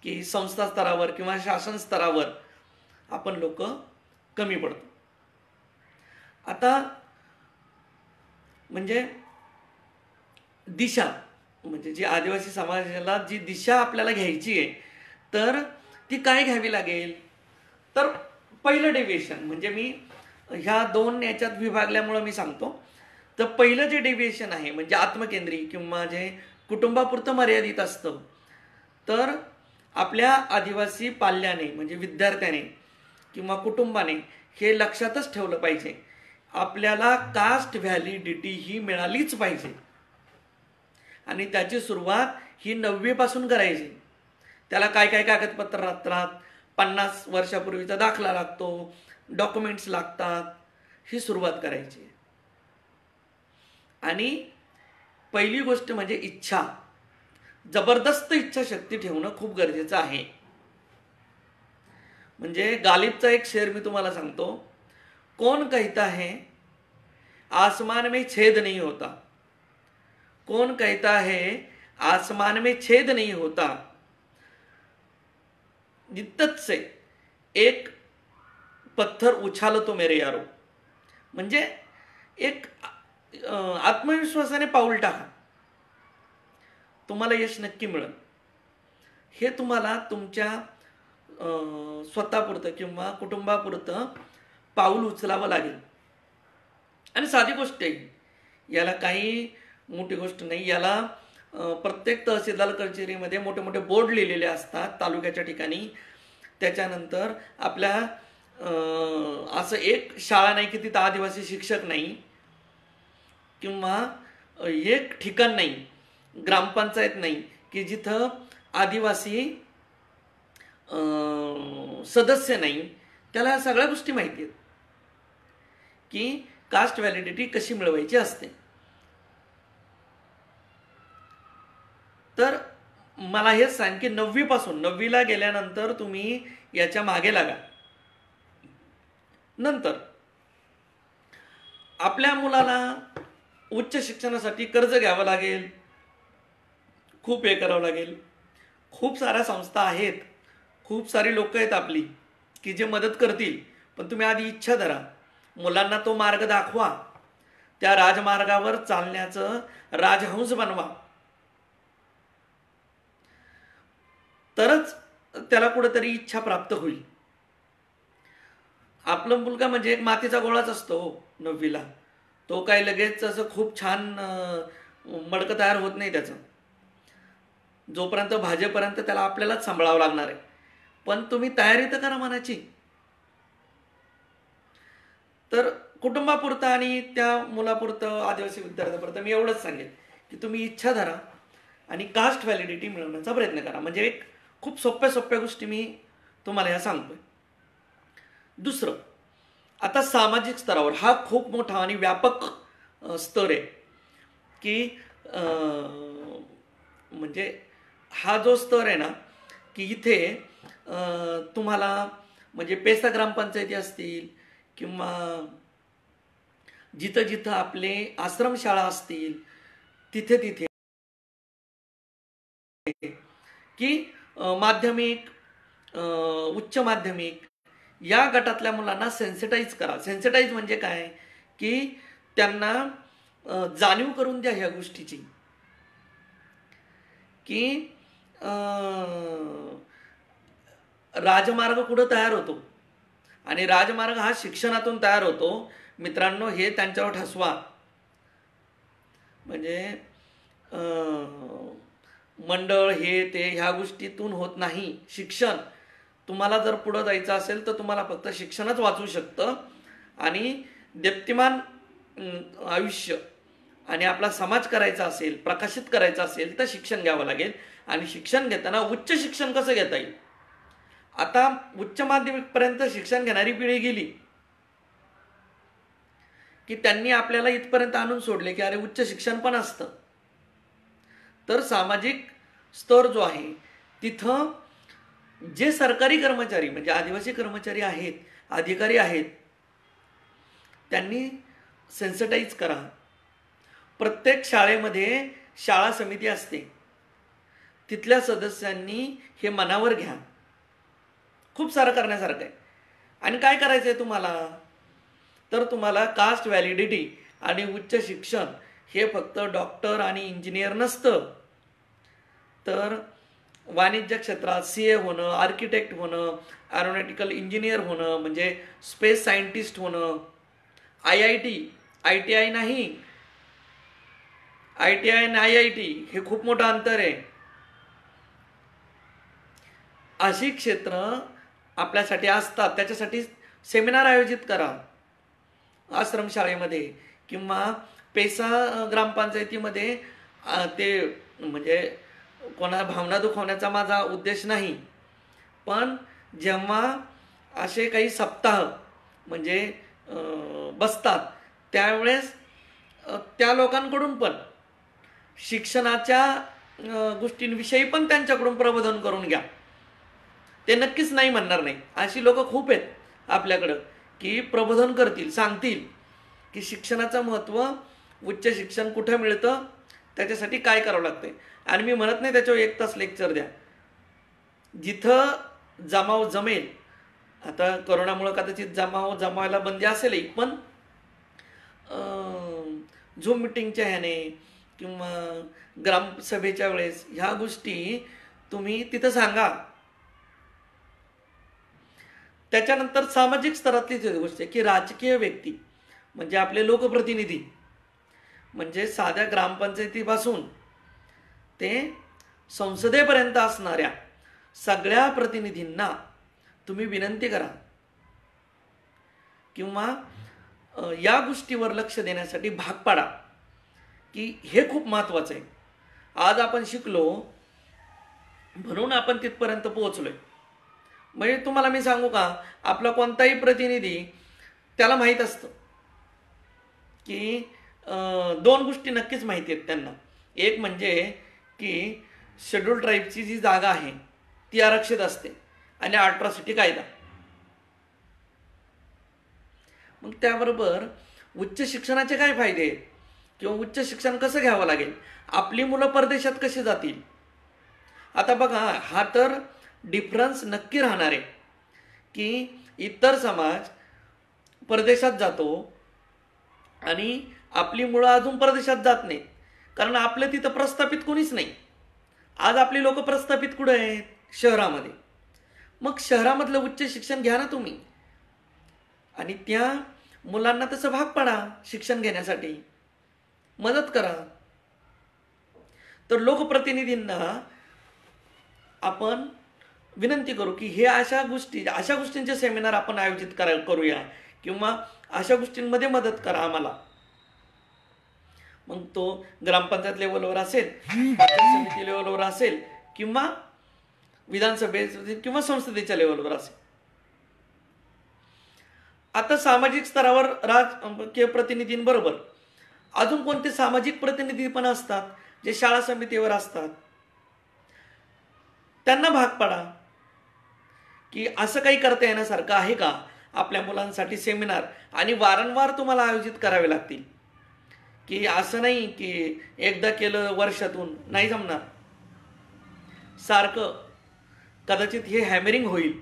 की संस्था स्तरावर किंवा शासन स्तरावर आपण लोक कमी पडतो. आता म्हणजे दिशा, म्हणजे जी आदिवासी समाजाला जी दिशा आपल्याला घ्यायची आहे, तर ती काय घ्यावी लागेल? तर पहिलं डेव्हिएशन म्हणजे मी ह्या दोन याच्यात विभागल्यामुळं मी सांगतो. तर पहिलं जे डेव्हिएशन आहे म्हणजे आत्मकेंद्री किंवा जे कुटुंबापुरतं मर्यादित असतं, तर आपल्या आदिवासी पाल्याने म्हणजे विद्यार्थ्याने किंवा कुटुंबाने हे लक्षातच ठेवलं पाहिजे, आपल्याला कास्ट व्हॅलिडिटी ही मिळालीच पाहिजे आणि त्याची सुरुवात ही 9वी पासून करायची. त्याला काय काय कागदपत्र लागतात, 50 वर्षापूर्वीचा दाखला लागतो, डॉक्युमेंट्स लागतात, ही सुरुवात करायची. आणि पहिली गोष्ट म्हणजे इच्छा, जबरदस्त इच्छाशक्ती ठेवणं खूप गरजेचं आहे. म्हणजे गालिबचा एक शेर मी तुम्हाला सांगतो, कौन कहता है आसमान में छेद नहीं होता, कौन कहता है आसमान में छेद नहीं होता, जिद्दत से एक पत्थर उछालो तो मेरे यारो. म्हणजे एक आत्मविश्वासाने पाऊल टाका, तुम्हाला यश नक्की मिळेल. हे तुम्हाला तुमच्या स्वतःपुरतं किंवा कुटुंबापुरतं पाऊल उचलावं लागेल. आणि साधी गोष्ट आहे, याला काही मोठी गोष्ट नाही. याला प्रत्येक तहसीलदार कचेरीमध्ये मोठे मोठे बोर्ड लिहिलेले असतात तालुक्याच्या ठिकाणी. त्याच्यानंतर आपल्या असं एक शाळा नाही की तिथं आदिवासी शिक्षक नाही किंवा एक ठिकाण नाही, ग्रामपंचायत नाही की जिथं आदिवासी सदस्य नाही. त्याला सगळ्या गोष्टी माहिती आहेत की कास्ट व्हॅलिडिटी कशी मिळवायची असते. तर मला हेच सांग की 9वी पासून 9वीला गेल्यानंतर तुम्ही याच्या मागे लागा. नंतर आपल्या मुलाला उच्च शिक्षणासाठी कर्ज घ्यावं लागेल, खूप हे करावं लागेल. खूप साऱ्या संस्था आहेत, खूप सारी लोक आहेत आपली की जे मदत करतील, पण तुम्ही आधी इच्छा धरा, मुलांना तो मार्ग दाखवा, त्या राजमार्गावर चालण्याचं राजहंस बनवा, तरच त्याला कुठेतरी इच्छा प्राप्त होईल. आपला मुलगा म्हणजे एक मातीचा गोळाच असतो 9वीला, तो काय लगेच असं खूप छान मडकं तयार होत नाही त्याचं. जोपर्यंत भाजेपर्यंत त्याला आपल्यालाच सांभाळावं लागणार आहे. पण तुम्ही तयारी तर करा मनाची. तर कुटुंबापुरतं आणि त्या मुलापुरतं, आदिवासी विद्यार्थ्यापुरतं मी एवढंच सांगेन की तुम्ही इच्छा धरा आणि कास्ट व्हॅलिडिटी मिळवण्याचा प्रयत्न करा. म्हणजे एक खूप सोप्या सोप्या गोष्टी मी तुम्हाला ह्या सांगतोय. दुसरं, आता सामाजिक स्तरावर हा खूप मोठा आणि व्यापक स्तर आहे की म्हणजे हा जो स्तर आहे ना की इथे तुम्हाला म्हणजे पेसा ग्रामपंचायती असतील किंवा जिथं जिथं आपले आश्रमशाळा असतील तिथे तिथे की माध्यमिक उच्च माध्यमिक या गटातल्या मुलांना सेन्सिटाईज करा. सेन्सिटाईज म्हणजे काय की त्यांना जाणीव करून द्या ह्या गोष्टीची की राजमार्ग कुठं तयार होतो आणि राजमार्ग हा शिक्षणातून तयार होतो. मित्रांनो, हे त्यांच्यावर ठसवा. म्हणजे मंडळ हे ते ह्या गोष्टीतून होत नाही. शिक्षण तुम्हाला जर पुढं जायचं असेल तर तुम्हाला फक्त शिक्षणच वाचवू शकतं आणि दीप्तिमान आयुष्य आणि आपला समाज करायचा असेल, प्रकाशित करायचा असेल तर शिक्षण घ्यावं लागेल. आणि शिक्षण घेताना उच्च शिक्षण कसं घेता येईल. आता उच्च माध्यमिकपर्यंत शिक्षण घेणारी पिढी गेली की त्यांनी आपल्याला इथपर्यंत आणून सोडले की अरे उच्च शिक्षण पण असतं. तर सामाजिक स्तर जो आहे तिथं जे सरकारी कर्मचारी म्हणजे आदिवासी कर्मचारी आहेत, अधिकारी आहेत, त्यांनी सेन्सिटाईज करा. प्रत्येक शाळेमध्ये शाळा समिती असते, तिथल्या सदस्यांनी हे मनावर घ्या. खूप सारं करण्यासारखं आहे. आणि काय करायचं आहे तुम्हाला, तर तुम्हाला कास्ट व्हॅलिडिटी आणि उच्च शिक्षण हे फक्त डॉक्टर आणि इंजिनियर नसतं, तर वाणिज्य क्षेत्रात CA होणं, आर्किटेक्ट होणं, एरोनॉटिकल इंजिनियर होणं म्हणजे स्पेस सायंटिस्ट होणं, IIT, ITI नाही, ITI आणि IIT हे खूप मोठं अंतर आहे. अशी क्षेत्र आपल्यासाठी असतात. त्याच्यासाठी सेमिनार आयोजित करा आश्रमशाळेमध्ये किंवा पेसा ग्रामपंचायतीमध्ये. ते म्हणजे कोणाला भावना दुखवण्याचा माझा उद्देश नाही, पण जेव्हा असे काही सप्ताह म्हणजे बसतात त्यावेळेस त्या लोकांकडून पण शिक्षणाच्या गोष्टींविषयी पण त्यांच्याकडून प्रबोधन करून घ्या. ते नक्कीच नाही म्हणणार नाही. अशी लोक खूप आहेत आपल्याकडं की प्रबोधन करतील, सांगतील की शिक्षणाचं महत्त्व, उच्च शिक्षण कुठं मिळतं, त्याच्यासाठी काय करावं लागतंय. आणि मी म्हणत नाही त्याच्यावर 1 तास लेक्चर द्या. जिथं जमाव जमेल, आता कोरोनामुळे कदाचित जमावायला बंदी असेलही, पण झूम मिटिंगच्या ह्याने किंवा ग्रामसभेच्या वेळेस ह्या गोष्टी तुम्ही तिथं सांगा. त्याच्यानंतर सामाजिक स्तरातली गोष्ट आहे की राजकीय व्यक्ती म्हणजे आपले लोकप्रतिनिधी म्हणजे साध्या ग्रामपंचायतीपासून ते संसदेपर्यंत असणाऱ्या सगळ्या प्रतिनिधींना तुम्ही विनंती करा किंवा या गोष्टीवर लक्ष देण्यासाठी भाग पाडा की हे खूप महत्त्वाचं आहे. आज आपण शिकलो म्हणून आपण तिथपर्यंत पोहोचलोय. म्हणजे तुम्हाला मी सांगू का, आपला कोणताही प्रतिनिधी त्याला माहीत असतं की 2 गोष्टी नक्कीच माहिती आहेत त्यांना. एक म्हणजे की शेड्यूल ट्राईबची जी जागा आहे ती आरक्षित असते आणि अट्रॉसिटी कायदा. मग त्याबरोबर उच्च शिक्षणाचे काय फायदे आहेत किंवा उच्च शिक्षण कसं घ्यावं लागेल, आपली मुलं परदेशात कशी जातील. आता बघा, हा तर डिफरन्स नक्की राहणार आहे की इतर समाज परदेशात जातो आणि आपली मुलं अजून परदेशात जात नाहीत, कारण आपलं तिथं प्रस्थापित कोणीच नाही. आज आपली लोक प्रस्थापित कुठं आहेत, शहरामध्ये. मग शहरामधलं उच्च शिक्षण घ्या ना तुम्ही आणि त्या मुलांना तसं भाग पाडा, शिक्षण घेण्यासाठी मदत करा. तर लोकप्रतिनिधींना आपण विनंती करू की हे अशा गोष्टींचे सेमिनार आपण आयोजित करूया किंवा अशा गोष्टींमध्ये मदत करा आम्हाला. मग तो ग्रामपंचायत लेवलवर असेल, पंचायत समिती लेवलवर असेल किंवा विधानसभेत किंवा संसदेच्या लेवलवर असेल. आता सामाजिक स्तरावर राजकीय प्रतिनिधींबरोबर अजून कोणते सामाजिक प्रतिनिधी पण असतात जे शाळा समितीवर असतात. त्यांना भाग पाडा की असं काही करता येण्यासारखं आहे का आपल्या मुलांसाठी सेमिनार, आणि वारंवार तुम्हाला आयोजित करावे लागतील. की असं नाही की एकदा केलं वर्षातून नाही जमणार, सारखं. कदाचित हे हॅमरिंग होईल,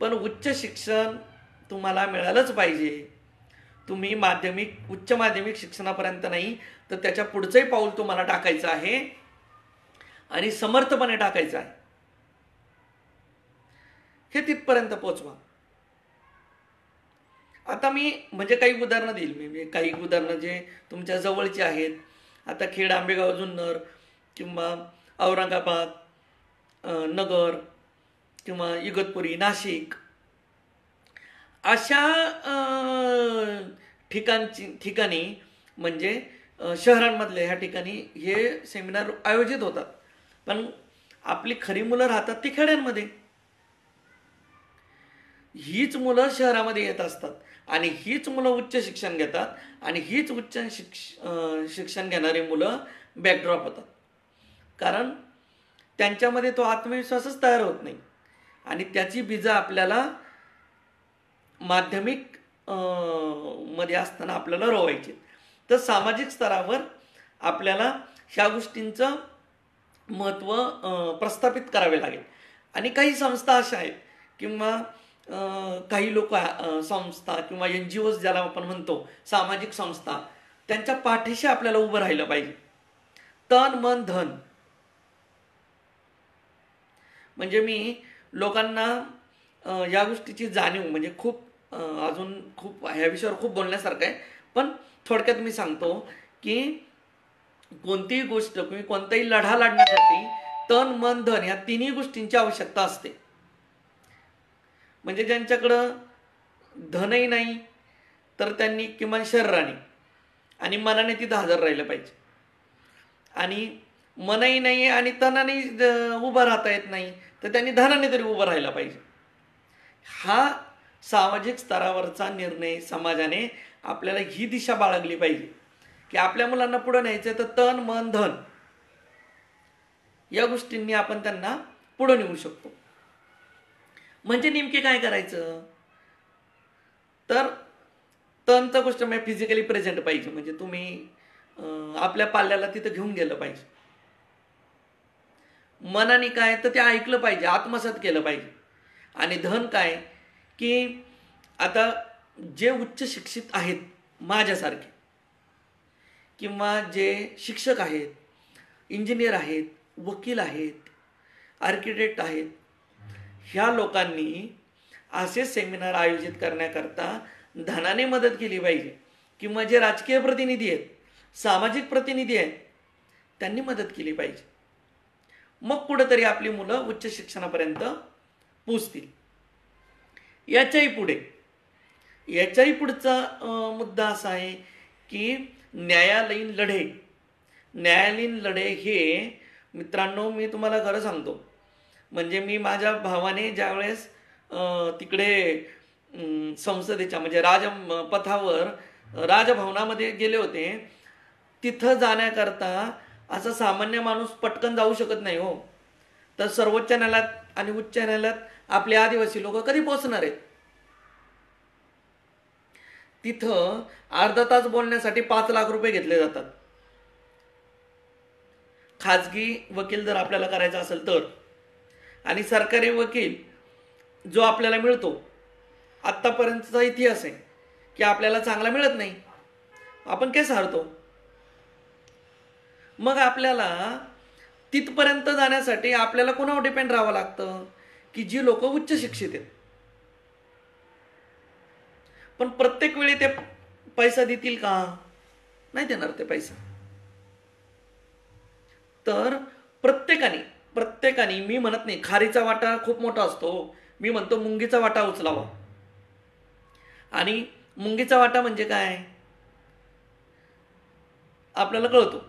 पण उच्च शिक्षण तुम्हाला मिळालंच पाहिजे. तुम्ही उच्च माध्यमिक शिक्षणापर्यंत नाही तर त्याच्या पुढचंही पाऊल तुम्हाला टाकायचं आहे आणि समर्थपणे टाकायचं आहे. हे तिथपर्यंत पोचवा. आता मी म्हणजे काही उदाहरणं देईल. मी काही उदाहरणं जे तुमच्या जवळची आहेत. आता खेड, आंबेगाव, जुन्नर किंवा औरंगाबाद, नगर किंवा इगतपुरी, नाशिक अशा ठिकाणी म्हणजे शहरांमधल्या ह्या ठिकाणी हे सेमिनार आयोजित होतात. पण आपली खरी मुलं राहतात ती खेड्यांमध्ये. हीच मुलं शहरामध्ये येत असतात आणि हीच मुलं उच्च शिक्षण घेतात आणि हीच उच्च शिक्षण घेणारी मुलं बॅकड्रॉप होतात. कारण त्यांच्यामध्ये तो आत्मविश्वासच तयार होत नाही आणि त्याची बीजं आपल्याला माध्यमिक मध्ये असताना आपल्याला रोवायचे. तर सामाजिक स्तरावर आपल्याला ह्या गोष्टींचं महत्त्व प्रस्थापित करावे लागेल. आणि काही संस्था अशा आहेत किंवा काही लोक संस्था किंवा NGOs ज्याला आपण म्हणतो, सामाजिक संस्था, त्यांच्या पाठीशी आपल्याला उभं राहिलं पाहिजे. तन मन धन. म्हणजे मी लोकांना या गोष्टीची जाणीव म्हणजे अजून खूप ह्या विषयावर खूप बोलण्यासारखं आहे, पण थोडक्यात मी सांगतो की कोणतीही गोष्ट किंवा कोणताही लढा लढण्यासाठी तन मन धन या तिन्ही गोष्टींची आवश्यकता असते. म्हणजे ज्यांच्याकडं धनही नाही तर त्यांनी किमान शरीराने आणि मनाने तिथं हजर राहिलं पाहिजे. आणि मनही नाही आणि तनाने उभं राहता येत नाही तर त्यांनी धनाने तरी उभं राहायला पाहिजे. हा सामाजिक स्तरावरचा निर्णय समाजाने आपल्याला ही दिशा बाळगली पाहिजे की आपल्या मुलांना पुढे न्यायचं तर तन मन धन या गोष्टींनी आपण त्यांना पुढे नेऊ शकतो. म्हणजे नेमके काय करायचं तर तनचा गोष्ट म्हणजे फिजिकली प्रेझेंट पाहिजे. म्हणजे तुम्ही आपल्या पाल्याला तिथं घेऊन गेलं पाहिजे. मनाने काय तर ते ऐकलं पाहिजे, आत्मसात केलं पाहिजे. आणि धन काय की आता जे उच्च शिक्षित आहेत माझ्यासारखे किंवा जे शिक्षक आहेत, इंजिनियर आहेत, वकील आहेत, आर्किटेक्ट आहेत, ह्या लोकांनी असे सेमिनार आयोजित करण्याकरता धनाने मदत केली पाहिजे. किंवा जे राजकीय प्रतिनिधी आहेत, सामाजिक प्रतिनिधी आहेत, त्यांनी मदत केली पाहिजे. मग कुठेतरी आपली मुलं उच्च शिक्षणापर्यंत पोचतील. याच्याही पुढचा मुद्दा असा आहे की न्यायालयीन लढे हे मित्रांनो, मी तुम्हाला खरं सांगतो, म्हणजे मी माझ्या भावाने ज्यावेळेस तिकडे संसदेच्या म्हणजे राजपथावर राजभवनामध्ये गेले होते, तिथं जाण्याकरता असा सामान्य माणूस पटकन जाऊ शकत नाही हो. तर सर्वोच्च न्यायालयात आणि उच्च न्यायालयात आपले आदिवासी लोक कधी पोहोचणार आहेत? तिथं अर्धा तास बोलण्यासाठी 5 लाख रुपये घेतले जातात. खाजगी वकील जर आपल्याला करायचा असेल तर. आणि सरकारी वकील जो आपल्याला मिळतो, आत्तापर्यंतचा इतिहास आहे की आपल्याला चांगला मिळत नाही, आपण केस हारतो. मग आपल्याला तिथपर्यंत जाण्यासाठी आपल्याला कोणावर डिपेंड राहावं लागतं की जी लोक उच्च शिक्षित आहेत. पण प्रत्येक वेळी ते पैसा देतील का? नाही देणार ते पैसा. तर प्रत्येकाने मी म्हणत नाही खारीचा वाटा खूप मोठा असतो, मी म्हणतो मुंगीचा वाटा उचलावा. आणि मुंगीचा वाटा म्हणजे काय आपल्याला कळतो,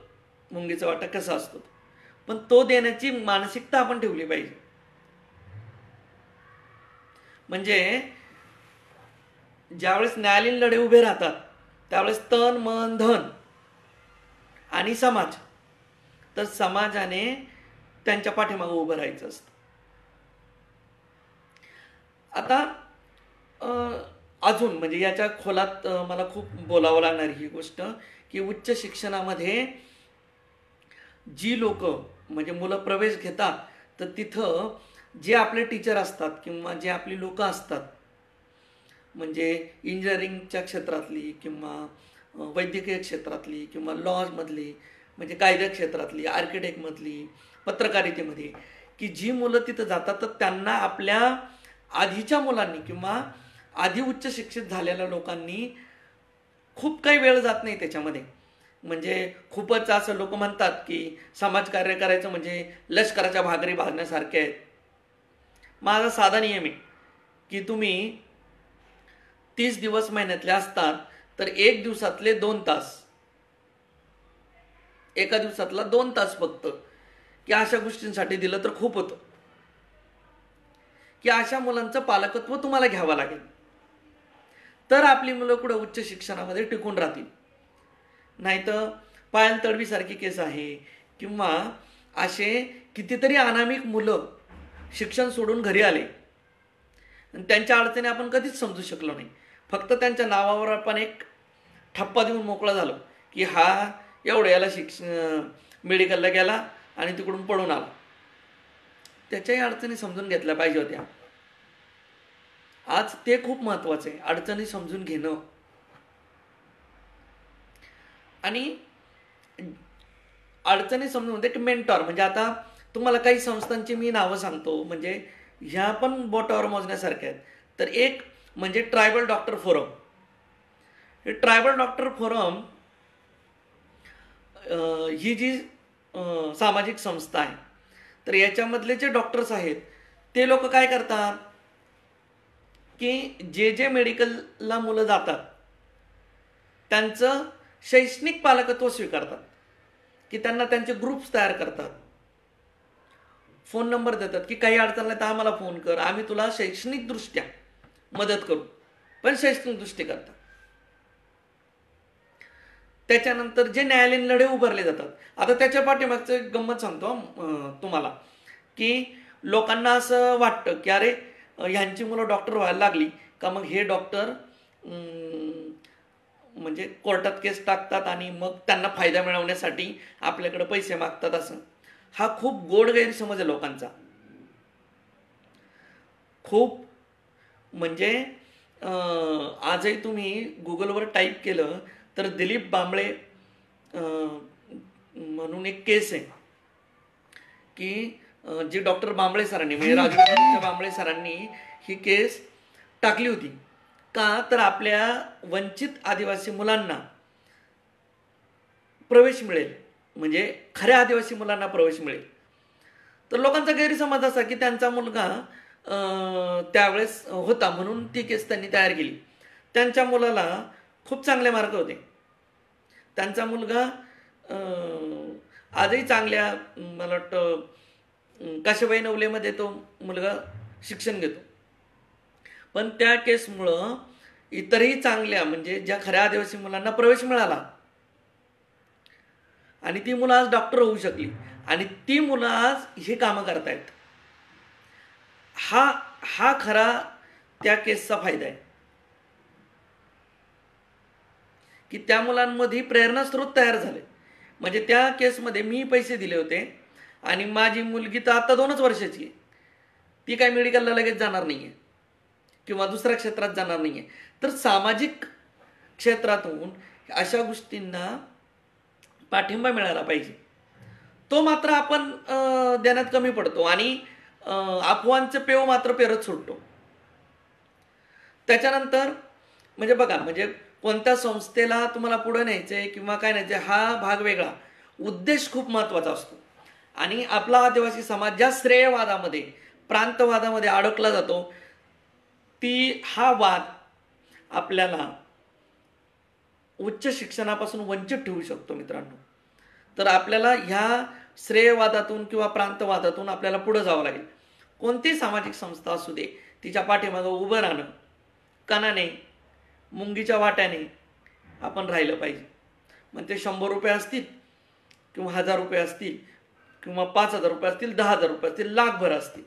मुंगीचा वाटा कसा असतो. पण तो देण्याची मानसिकता आपण ठेवली पाहिजे. म्हणजे ज्यावेळेस न्यायालयीन लढे उभे राहतात त्यावेळेस तन मन धन आणि समाज, तर समाजाने त्यांच्या पाठीमागे उभं राहायचं असतं. आता अजून म्हणजे याच्या खोलात मला खूप बोलावं लागणार ही गोष्ट की उच्च शिक्षणामध्ये जी लोक म्हणजे मुलं प्रवेश घेतात तर तिथं जे आपले टीचर असतात किंवा जे आपली लोक असतात म्हणजे इंजिनिअरिंगच्या क्षेत्रातली किंवा वैद्यकीय क्षेत्रातली किंवा लॉजमधली म्हणजे कायदा क्षेत्रातली, आर्किटेक्टमधली, पत्रकारितेमध्ये की जी मुलं तिथं जातात तर त्यांना आपल्या आधीच्या मुलांनी किंवा आधी उच्च शिक्षित झालेल्या लोकांनी खूप काही वेळ जात नाही त्याच्यामध्ये. म्हणजे खूपच असं लोक म्हणतात की समाजकार्य करायचं म्हणजे लष्कराच्या भाकरी भाजण्यासारखे आहेत. माझा साधा नियम आहे की तुम्ही 30 दिवस महिन्यातले असतात तर एक दिवसातले 2 तास, एका दिवसातला 2 तास फक्त की अशा गोष्टींसाठी दिलं तर खूप होतं. की अशा मुलांचं पालकत्व तुम्हाला घ्यावं लागेल तर आपली मुलं कुठं उच्च शिक्षणामध्ये टिकून राहतील. नाहीतर पायल तडवीसारखी केस आहे किंवा असे कितीतरी अनामिक मुलं शिक्षण सोडून घरी आले आणि त्यांच्या अडचणी आपण कधीच समजू शकलो नाही. फक्त त्यांच्या नावावर आपण एक ठप्पा देऊन मोकळा झालो की हा याला मेडिकलला गेला आणि तिकडून पळून आला. त्याच्याही अडचणी समजून घेतल्या पाहिजे होत्या. आज ते खूप महत्वाचं आहे, अडचणी समजून घेणं. आणि अडचणी समजून म्हणजे मेंटॉर म्हणजे आता तुम्हाला काही संस्थांची मी नावं सांगतो म्हणजे ह्या पण बोटावर मोजण्यासारख्या आहेत. तर एक म्हणजे ट्रायबल डॉक्टर फोरम. हे ट्रायबल डॉक्टर फोरम ही जी सामाजिक संस्था आहे तर याच्यामधले जे डॉक्टर्स आहेत ते लोक काय करतात की जे मेडिकलला मुलं जातात त्यांचं शैक्षणिक पालकत्व स्वीकारतात की त्यांना त्यांचे ग्रुप्स तयार करतात, फोन नंबर देतात की काही अडचण आली तर आम्हाला फोन कर, आम्ही तुला शैक्षणिकदृष्ट्या मदत करू, पण शैक्षणिक दृष्टी करतात. त्याच्यानंतर जे न्यायालयीन लढे उभारले जातात. आता त्याच्या पाठीमागचं गंमत सांगतो तुम्हाला की लोकांना असं वाटतं की अरे ह्यांची मुलं डॉक्टर व्हायला लागली का मग हे डॉक्टर म्हणजे कोर्टात केस टाकतात आणि मग त्यांना फायदा मिळवण्यासाठी आपल्याकडे पैसे मागतात. असं हा खूप गोड गैरसमज आहे लोकांचा. खूप म्हणजे आजही तुम्ही गुगलवर टाईप केलं तर दिलीप बांबळे म्हणून एक केस आहे की जी डॉक्टर बांबळे सरांनी म्हणजे राजू बांबळे सरांनी ही केस टाकली होती. का तर आपल्या वंचित आदिवासी मुलांना प्रवेश मिळेल म्हणजे खऱ्या आदिवासी मुलांना प्रवेश मिळेल. तर लोकांचा गैरसमज असा की त्यांचा मुलगा त्यावेळेस होता म्हणून ती केस त्यांनी तयार केली. त्यांच्या मुलाला खूप चांगले मार्क होते. त्यांचा मुलगा आजही चांगल्या मला वाटतं काशीबाई नवलेमध्ये तो मुलगा शिक्षण घेतो. पण त्या केसमुळं इतरही चांगल्या म्हणजे ज्या खऱ्या आदिवासी मुलांना प्रवेश मिळाला आणि ती मुलं आज डॉक्टर होऊ शकली आणि ती मुलं आज हे कामं करतायत. हा खरा त्या केसचा फायदा आहे की त्या मुलांमध्ये प्रेरणास्रोत तयार झाले. म्हणजे त्या केसमध्ये मी पैसे दिले होते आणि माझी मुलगी तर आता 2च वर्षाची आहे, ती काय मेडिकलला लगेच जाणार नाही आहे किंवा दुसऱ्या क्षेत्रात जाणार नाही आहे. तर सामाजिक क्षेत्रातून अशा गोष्टींना पाठिंबा मिळाला पाहिजे. तो मात्र आपण देण्यात कमी पडतो आणि अफवांचे पेव मात्र पेरत सुटतो. त्याच्यानंतर म्हणजे बघा म्हणजे कोणत्या संस्थेला तुम्हाला पुढे न्यायचंय किंवा काय न्यायचंय हा भाग वेगळा, उद्देश खूप महत्त्वाचा असतो. आणि आपला आदिवासी समाज ज्या श्रेयवादामध्ये प्रांतवादामध्ये अडकला जातो हा वाद आपल्याला उच्च शिक्षणापासून वंचित ठेवू शकतो मित्रांनो. तर आपल्याला ह्या श्रेयवादातून किंवा प्रांतवादातून आपल्याला पुढे जावं लागेल. कोणतीही सामाजिक संस्था असू दे, तिच्या पाठीमागं उभं राहणं, कणाने मुंगीच्या वाट्याने आपण राहिलं पाहिजे. मग ते 100 रुपये असतील किंवा 1000 रुपये असतील किंवा 5000 रुपये असतील, 10,000 रुपये असतील, लाखभर असतील,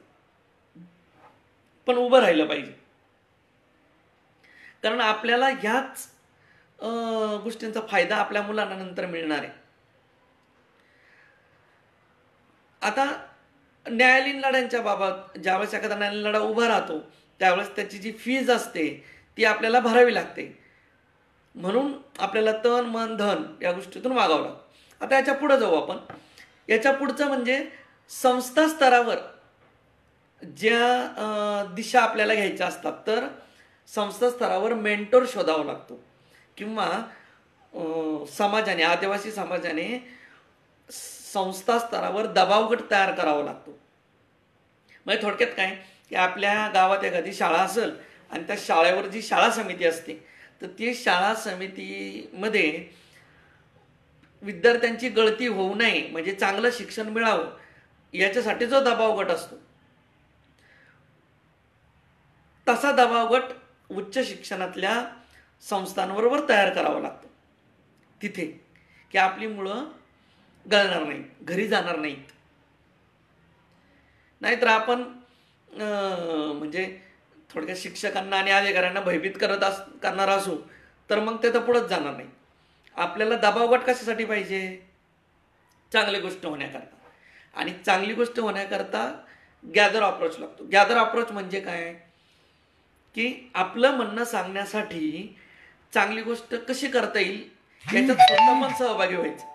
पण उभं राहिलं पाहिजे. कारण आपल्याला ह्याच गोष्टींचा फायदा आपल्या मुलांना नंतर मिळणार आहे. आता न्यायालयीन लढ्यांच्या बाबत ज्यावेळेस एखादा न्यायालयीन लढा उभा राहतो त्यावेळेस त्याची जी फीज असते ती आपल्याला भरावी लागते. म्हणून आपल्याला तन मन धन या गोष्टीतून वागावं लागतं. आता याच्या पुढे जाऊ आपण. याच्या पुढचं म्हणजे संस्था स्तरावर ज्या दिशा आपल्याला घ्यायच्या असतात, तर संस्था स्तरावर मेंटोर शोधावा लागतो किंवा समाजाने, आदिवासी समाजाने संस्था स्तरावर दबाव गट तयार करावा लागतो. म्हणजे थोडक्यात काय की आपल्या गावात एखादी शाळा असेल आणि त्या शाळेवर जी शाळा समिती असते, तर ती शाळा समितीमध्ये विद्यार्थ्यांची गळती होऊ नये, म्हणजे चांगलं शिक्षण मिळावं याच्यासाठी जो दबाव गट असतो, तसा दबाव गट उच्च शिक्षणातल्या संस्थांबरोबर तयार करावा लागतो तिथे, की आपली मुलं गळणार नाहीत, घरी जाणार नाहीत. नाहीतर आपण म्हणजे थोडक्यात शिक्षकांना आणि अधिकाऱ्यांना भयभीत करणार असू तर मग ते तर पुढंच जाणार नाही. आपल्याला दबाव गट कशासाठी पाहिजे? चांगली गोष्ट होण्याकरता. आणि चांगली गोष्ट होण्याकरता गॅदर अप्रोच लागतो. गॅदर अप्रोच म्हणजे काय की आपलं म्हणणं सांगण्यासाठी चांगली गोष्ट कशी करता येईल याच्यात स्वतः पण सहभागी व्हायचं.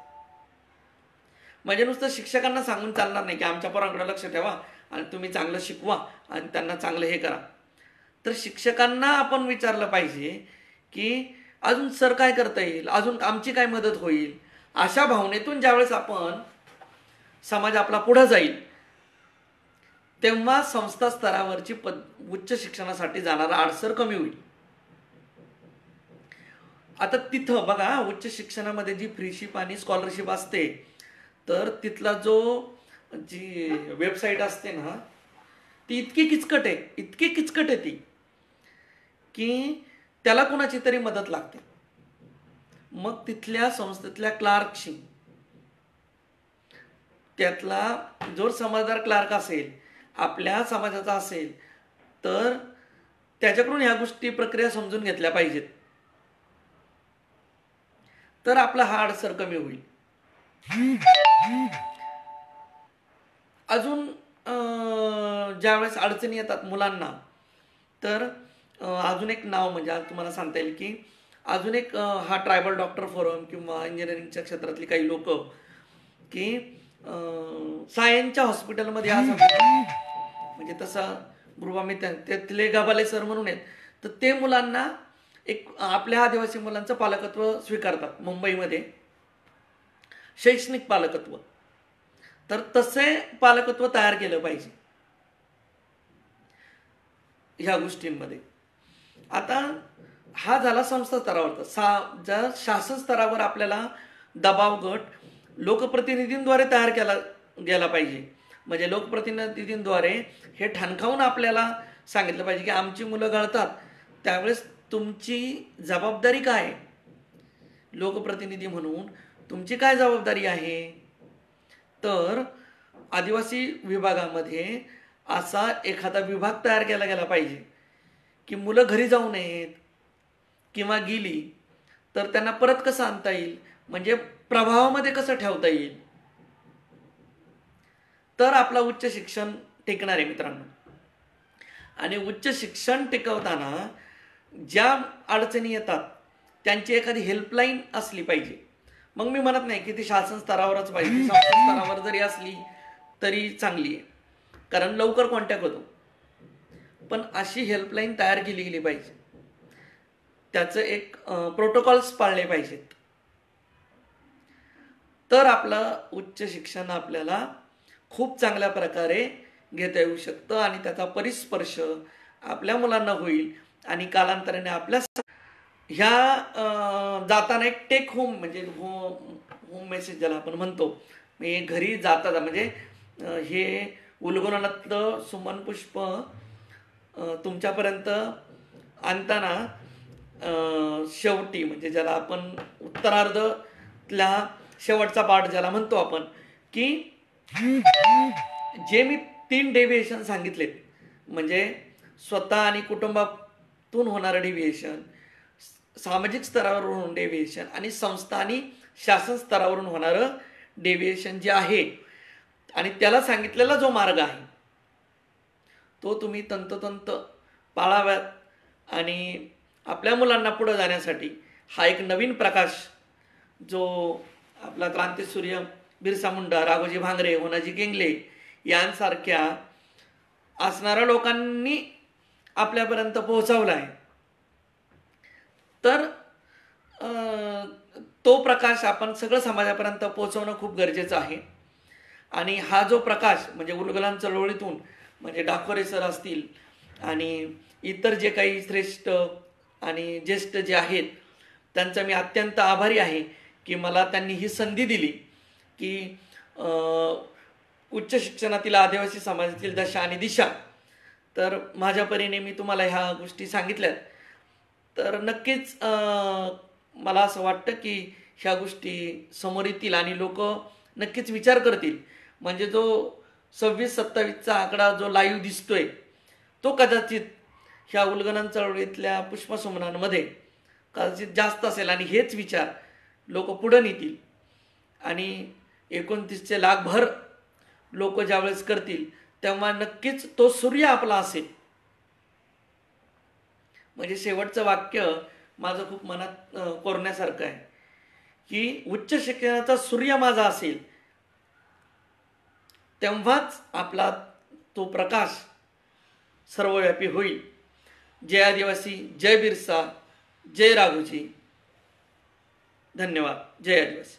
म्हणजे नुसतं शिक्षकांना सांगून चालणार नाही की आमच्या पोरांकडे लक्ष ठेवा आणि तुम्ही चांगलं शिकवा आणि त्यांना चांगलं हे करा. तर शिक्षकांना आपण विचारलं पाहिजे की अजून सर काय करता येईल, अजून आमची काय मदत होईल. अशा भावनेतून ज्यावेळेस आपण समाज आपला पुढे जाईल तेव्हा संस्था स्तरावरची उच्च शिक्षणासाठी जाणारा अडसर कमी होईल. आता तिथं बघा, उच्च शिक्षणामध्ये जी फ्रीशिप आणि स्कॉलरशिप असते, तर तिथला जी वेबसाईट असते ना, ती इतकी किचकट आहे ती की त्याला कोणाची तरी मदत लागते. मग तिथल्या संस्थेतल्या क्लार्कशी, त्यातला जो समजदार क्लार्क असेल, आपल्या समाजाचा असेल, तर त्याच्याकडून ह्या गोष्टी प्रक्रिया समजून घेतल्या पाहिजेत. तर आपला हा अडसर कमी होईल. अजून ज्यावेळेस अडचणी येतात मुलांना, तर अजून एक नाव म्हणजे आज तुम्हाला सांगता येईल की अजून एक हा ट्रायबल डॉक्टर फोरम किंवा इंजिनिअरिंगच्या क्षेत्रातली काही लोक की सायन्सच्या हॉस्पिटलमध्ये असं म्हणजे तसा गुरुबामी त्यातले गाभाले सर म्हणून आहेत, तर ते मुलांना एक आपल्या आदिवासी मुलांचं पालकत्व स्वीकारतात मुंबईमध्ये, शैक्षणिक पालकत्व. तर तसे पालकत्व तयार केलं पाहिजे ह्या गोष्टींमध्ये. आता हा झाला संस्था स्तरावर. ज्या शासन स्तरावर आपल्याला दबाव गट लोकप्रतिनिधींद्वारे तयार केला गेला पाहिजे. म्हणजे लोकप्रतिनिधींद्वारे हे ठणकावून आपल्याला सांगितलं पाहिजे की आमची मुलं गळतात, त्यावेळेस तुमची जबाबदारी काय, लोकप्रतिनिधी म्हणून तुमची काय जबाबदारी आहे. तर आदिवासी विभागामध्ये असा एखादा विभाग तयार केला गेला पाहिजे की मुलं घरी जाऊ नयेत किंवा गेली तर त्यांना परत कसं आणता येईल, म्हणजे प्रभावामध्ये कसं ठेवता येईल, तर आपला उच्च शिक्षण टिकणार आहे मित्रांनो. आणि उच्च शिक्षण टिकवताना ज्या अडचणी येतात त्यांची एखादी हेल्पलाईन असली पाहिजे. मग मी म्हणत नाही की ती शासन स्तरावरच पाहिजे, शासन स्तरावर जरी असली तरी चांगली आहे, कारण लवकर कॉन्टॅक्ट होतो. पण अशी हेल्पलाईन तयार केली गेली पाहिजे, त्याचं एक प्रोटोकॉल्स पाळले पाहिजेत. तर आपलं उच्च शिक्षण आपल्याला खूप चांगल्या प्रकारे घेता येऊ शकतं आणि त्याचा परिस्पर्श आपल्या मुलांना होईल. आणि कालांतराने आपल्या ह्या जाताना एक टेक होम म्हणजे होम मेसेज ज्याला आपण म्हणतो, मी घरी जाता म्हणजे हे उलगडनातलं सुमनपुष्प तुमच्यापर्यंत आणताना शेवटी म्हणजे ज्याला आपण उत्तरार्धतल्या शेवटचा पार्ट ज्याला म्हणतो आपण, की जे मी 3 डेव्हिएशन सांगितलेत, म्हणजे स्वतः आणि कुटुंबातून होणारं डेव्हिएशन, सामाजिक स्तरावरून डेव्हिएशन आणि संस्था आणि शासन स्तरावरून होणारं डेव्हिएशन जे आहे, आणि त्याला सांगितलेला जो मार्ग आहे तो तुम्ही तंतोतंत पाळाव्यात. आणि आपल्या मुलांना पुढे जाण्यासाठी हा एक नवीन प्रकाश जो आपला क्रांतीसूर्य बिरसा मुंडा, राघोजी भांगरे, होनाजी गेंगले यांसारख्या असणाऱ्या लोकांनी आपल्यापर्यंत पोहोचवला आहे. तर तो प्रकाश आपण सगळं समाजापर्यंत पोहोचवणं खूप गरजेचं आहे. आणि हा जो प्रकाश म्हणजे उलगुलान चळवळीतून म्हणजे डाकोरे सर असतील आणि इतर जे काही श्रेष्ठ आणि ज्येष्ठ जे आहेत त्यांचा मी अत्यंत आभारी आहे की मला त्यांनी ही संधी दिली की उच्च शिक्षणातील आदिवासी समाजातील दशा आणि दिशा. तर माझ्या परीने मी तुम्हाला ह्या गोष्टी सांगितल्यात. तर नक्कीच मला असं वाटतं की ह्या गोष्टी समोर येतील आणि लोक नक्कीच विचार करतील. म्हणजे जो 26-27चा आकडा जो लाईव्ह दिसतोय तो कदाचित ह्या उलगडन चळवळीतल्या पुष्पसुमनांमध्ये कदाचित जास्त असेल आणि हेच विचार लोक पुढे नेतील. आणि 29चे लाखभर लोक ज्यावेळेस करतील तेव्हा नक्कीच तो सूर्य आपला असेल. म्हणजे शेवटचं वाक्य माझं खूप मनात कोरण्यासारखं आहे की उच्च शिक्षणाचा सूर्य माझा असेल तेव्हाच आपला तो प्रकाश सर्वव्यापी होईल. जय आदिवासी, जय बिरसा, जय राघोजी. धन्यवाद. जय आदिवासी.